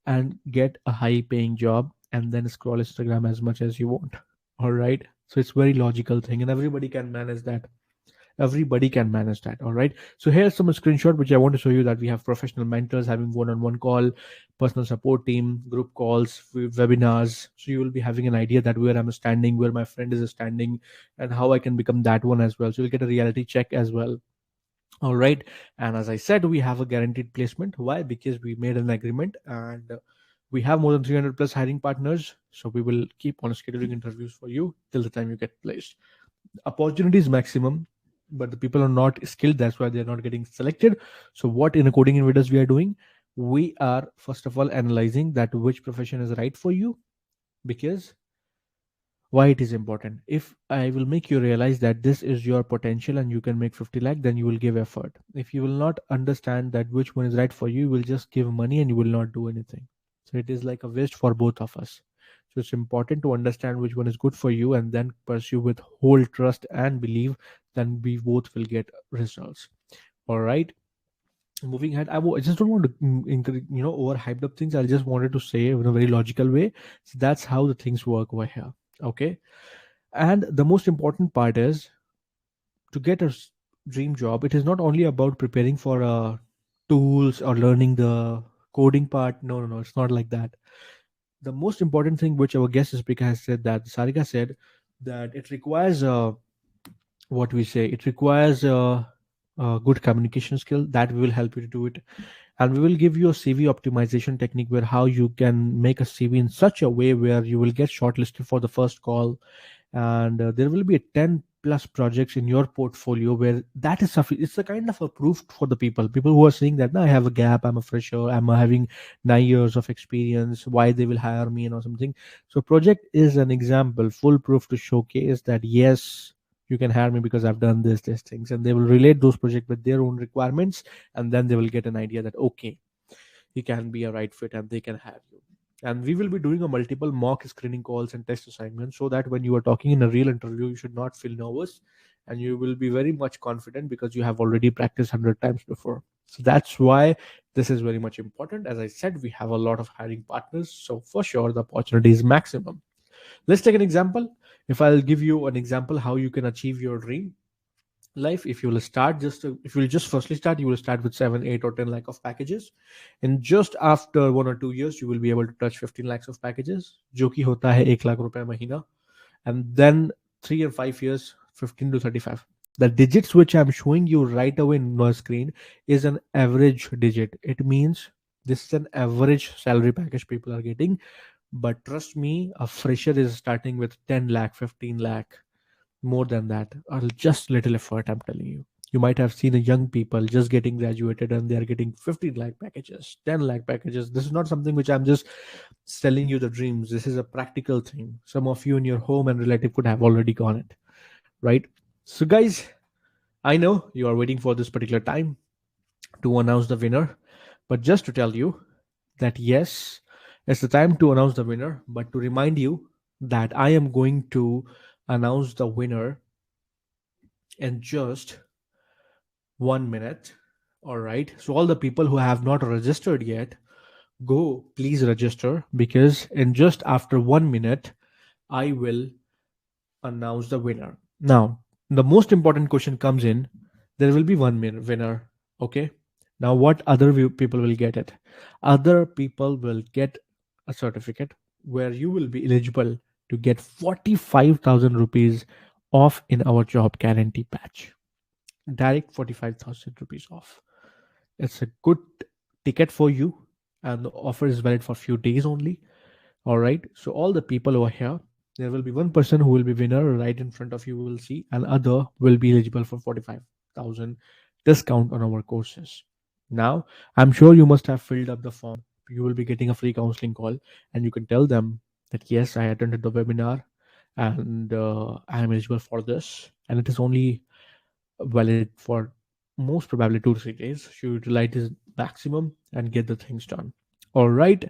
and get a high paying job, and then scroll Instagram as much as you want. All right. So it's very logical thing, and everybody can manage that. Everybody can manage that. All right. So here's some screenshot which I want to show you, that we have professional mentors having one-on-one call, personal support team, group calls, webinars. So you will be having an idea that where I'm standing, where my friend is standing, and how I can become that one as well. So you'll get a reality check as well. All right. And as I said, we have a guaranteed placement. Why? Because we made an agreement, and we have more than 300 plus hiring partners. So we will keep on scheduling interviews for you till the time you get placed. Opportunity is maximum, but the people are not skilled. That's why they're not getting selected. So what in a coding invaders we are doing? We are first of all analyzing that which profession is right for you, because why it is important. If I will make you realize that this is your potential and you can make 50 lakh, then you will give effort. If you will not understand that which one is right for you, you will just give money and you will not do anything. So it is like a waste for both of us. So it's important to understand which one is good for you and then pursue with whole trust and believe, then we both will get results. All right. Moving ahead, I just don't want to overhyped up things. I just wanted to say in a very logical way. So that's how the things work over here. Okay. And the most important part is, to get a dream job, it is not only about preparing for tools or learning the coding part. No, no, no, it's not like that. The most important thing, which our guest speaker has said, that Sarika said, that it requires what we say, it requires a good communication skill, that we will help you to do it. And we will give you a CV optimization technique, where how you can make a CV in such a way where you will get shortlisted for the first call. And there will be a 10 plus projects in your portfolio where that is sufficient. It's a kind of a proof for the people who are saying that, no, I have a gap, I'm a fresher, I'm having 9 years of experience, why they will hire me, or something. So project is an example, full proof to showcase that yes, you can hire me because I've done this things. And they will relate those projects with their own requirements, and then they will get an idea that okay, he can be a right fit and they can have you. And we will be doing a multiple mock screening calls and test assignments, so that when you are talking in a real interview, you should not feel nervous, and you will be very much confident because you have already practiced 100 times before. So that's why this is very much important. As I said, we have a lot of hiring partners, so for sure the opportunity is maximum. Let's take an example. If I'll give you an example how you can achieve your dream life, if you will start if you will just firstly start, you will start with 7, 8 or 10 lakh of packages, and just after 1 or 2 years you will be able to touch 15 lakhs of packages, जो कि होता है 1 lakh रुपए महीना. And then 3 and 5 years, 15 to 35. The digits which I'm showing you right away in my screen is an average digit. It means this is an average salary package people are getting. But trust me, a fresher is starting with 10 lakh, 15 lakh, more than that, or just little effort. I'm telling you, you might have seen a young people just getting graduated and they are getting 15 lakh packages, 10 lakh packages. This is not something which I'm just selling you the dreams. This is a practical thing. Some of you in your home and relative could have already gone it, right? So guys, I know you are waiting for this particular time to announce the winner, but just to tell you that yes, it's the time to announce the winner, but to remind you that I am going to announce the winner in just 1 minute. All right. So, all the people who have not registered yet, go please register, because in just after 1 minute, I will announce the winner. Now, the most important question comes in, there will be winner. Okay. Now, what other people will get it? Other people will get a certificate where you will be eligible to get 45,000 rupees off in our job guarantee patch. Direct 45,000 rupees off. It's a good ticket for you, and the offer is valid for a few days only. All right. So all the people over here, there will be one person who will be winner right in front of you. Will see, and other will be eligible for 45,000 discount on our courses. Now, I'm sure you must have filled up the form. You will be getting a free counseling call, and you can tell them that yes, I attended the webinar, and I am eligible for this, and it is only valid for most probably 2 to 3 days. So you utilize this maximum and get the things done. All right.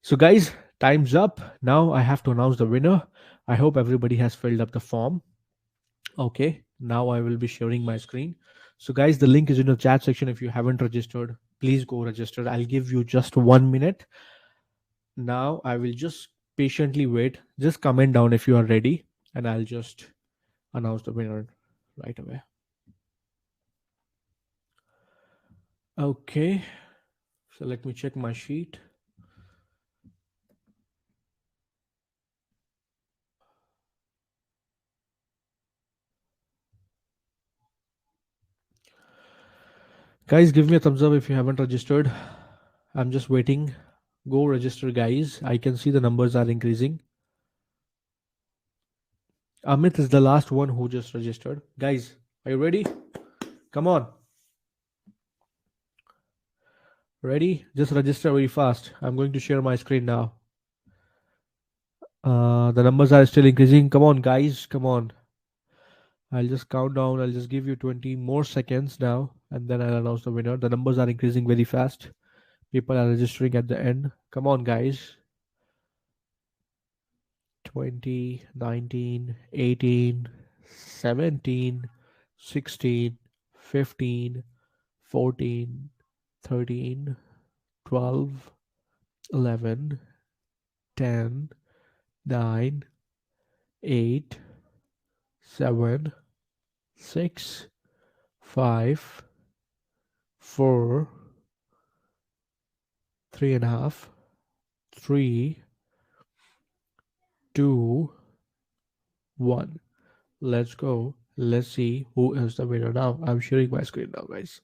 So guys, time's up. Now I have to announce the winner. I hope everybody has filled up the form. Okay. Now I will be sharing my screen. So guys, the link is in the chat section. If you haven't registered, please go register. I'll give you just 1 minute. Now I will just patiently wait. Just comment down if you are ready. and I'll just announce the winner right away. Okay, so let me check my sheet. Guys, give me a thumbs up if you haven't registered. I'm just waiting. Go register, guys. I can see the numbers are increasing. Amit is the last one who just registered. Guys, are you ready? Come on. Ready? Just register very fast. I'm going to share my screen now. The numbers are still increasing. Come on, guys. Come on. I'll just count down. I'll just give you 20 more seconds now, and then I'll announce the winner. The numbers are increasing very fast. People are registering at the end. Come on, guys. 20, 19, 18, 17, 16, 15, 14, 13, 12, 11, 10, 9, 8, 7, 6, 5, 4, 3.5, 3, 2, 1. Let's go. Let's see who is the winner now. I'm sharing my screen now, guys.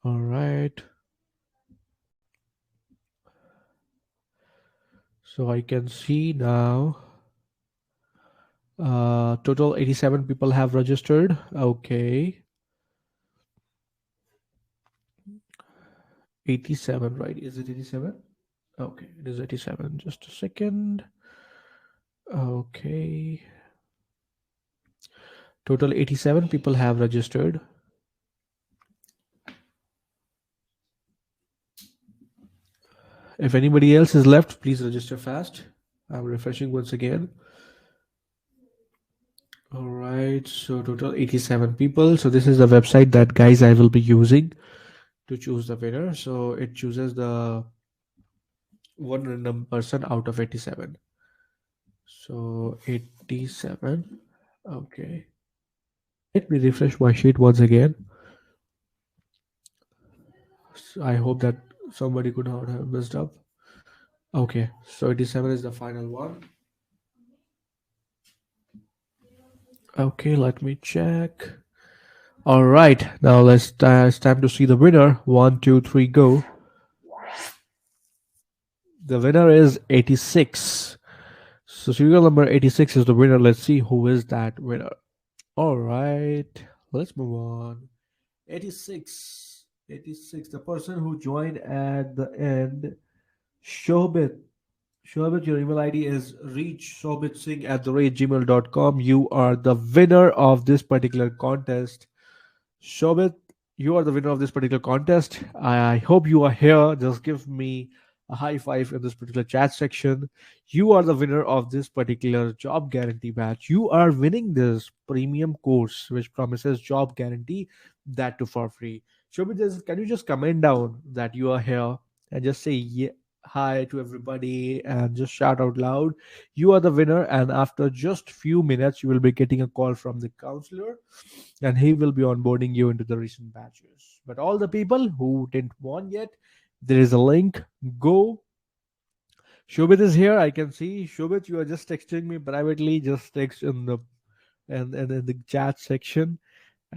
All right. So I can see now. Total 87 people have registered. Okay. 87, right? Is it 87? Okay, it is 87. Just a second. Okay. Total 87 people have registered. If anybody else is left, please register fast. I'm refreshing once again. All right, so total 87 people. So this is the website that, guys, I will be using to choose the winner. So it chooses the one random person out of 87. So 87. Okay. Let me refresh my sheet once again. So I hope that somebody could not have messed up. Okay, so 87 is the final one. Okay, let me check. All right, now it's time to see the winner. One, two, three, go. The winner is 86. So serial number 86 is the winner. Let's see who is that winner. All right, let's move on. 86. 86. The person who joined at the end, Shobit. Shobit, your email ID is reachshobitsingh@gmail.com. You are the winner of this particular contest. Shobit, you are the winner of this particular contest. I hope you are here. Just give me a high five in this particular chat section. You are the winner of this particular job guarantee batch. You are winning this premium course which promises job guarantee, that too for free. Shobit, can you just comment down that you are here and just say hi to everybody and just shout out loud? You are the winner, and after just few minutes, you will be getting a call from the counselor and he will be onboarding you into the recent batches. But all the people who didn't won yet, there is a link. Go. Shobit is here. I can see Shobit. You are just texting me privately. Just text in the and in the chat section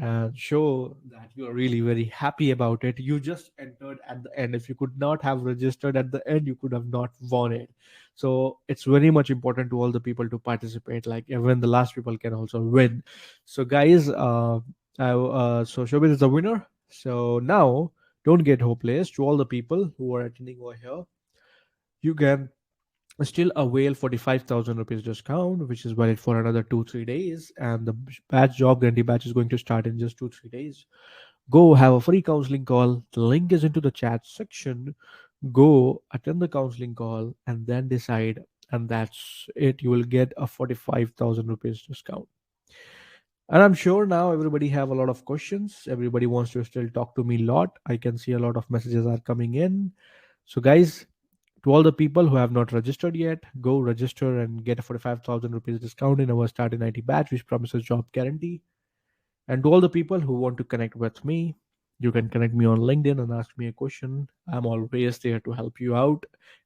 and show that you are really very happy about it. You just entered at the end. If you could not have registered at the end, you could have not won it. So it's very much important to all the people to participate. Like even the last people can also win. So guys, so Shobit is the winner. So now don't get hopeless. To all the people who are attending over here, you can still avail 45,000 rupees discount, which is valid for another 2-3 days, and the batch job guarantee batch is going to start in just 2-3 days. Go have a free counseling call. The link is into the chat section. Go attend the counseling call and then decide, and that's it. You will get a 45,000 rupees discount. And I'm sure now everybody have a lot of questions. Everybody wants to still talk to me a lot. I can see a lot of messages are coming in. So guys, To all the people who have not registered yet, go register and get a 45,000 rupees discount in our Start in IT batch, which promises job guarantee. And to all the people who want to connect with me, you can connect me on LinkedIn and ask me a question. I'm always there to help you out,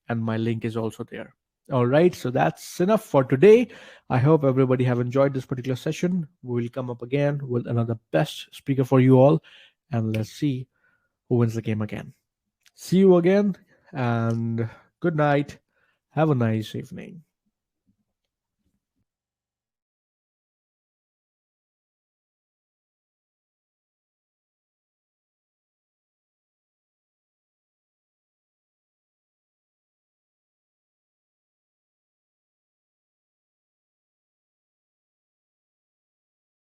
and my link is also there. All right, so that's enough for today. I hope everybody have enjoyed this particular session. We will come up again with another best speaker for you all, and let's see who wins the game again. See you again, and good night. Have a nice evening.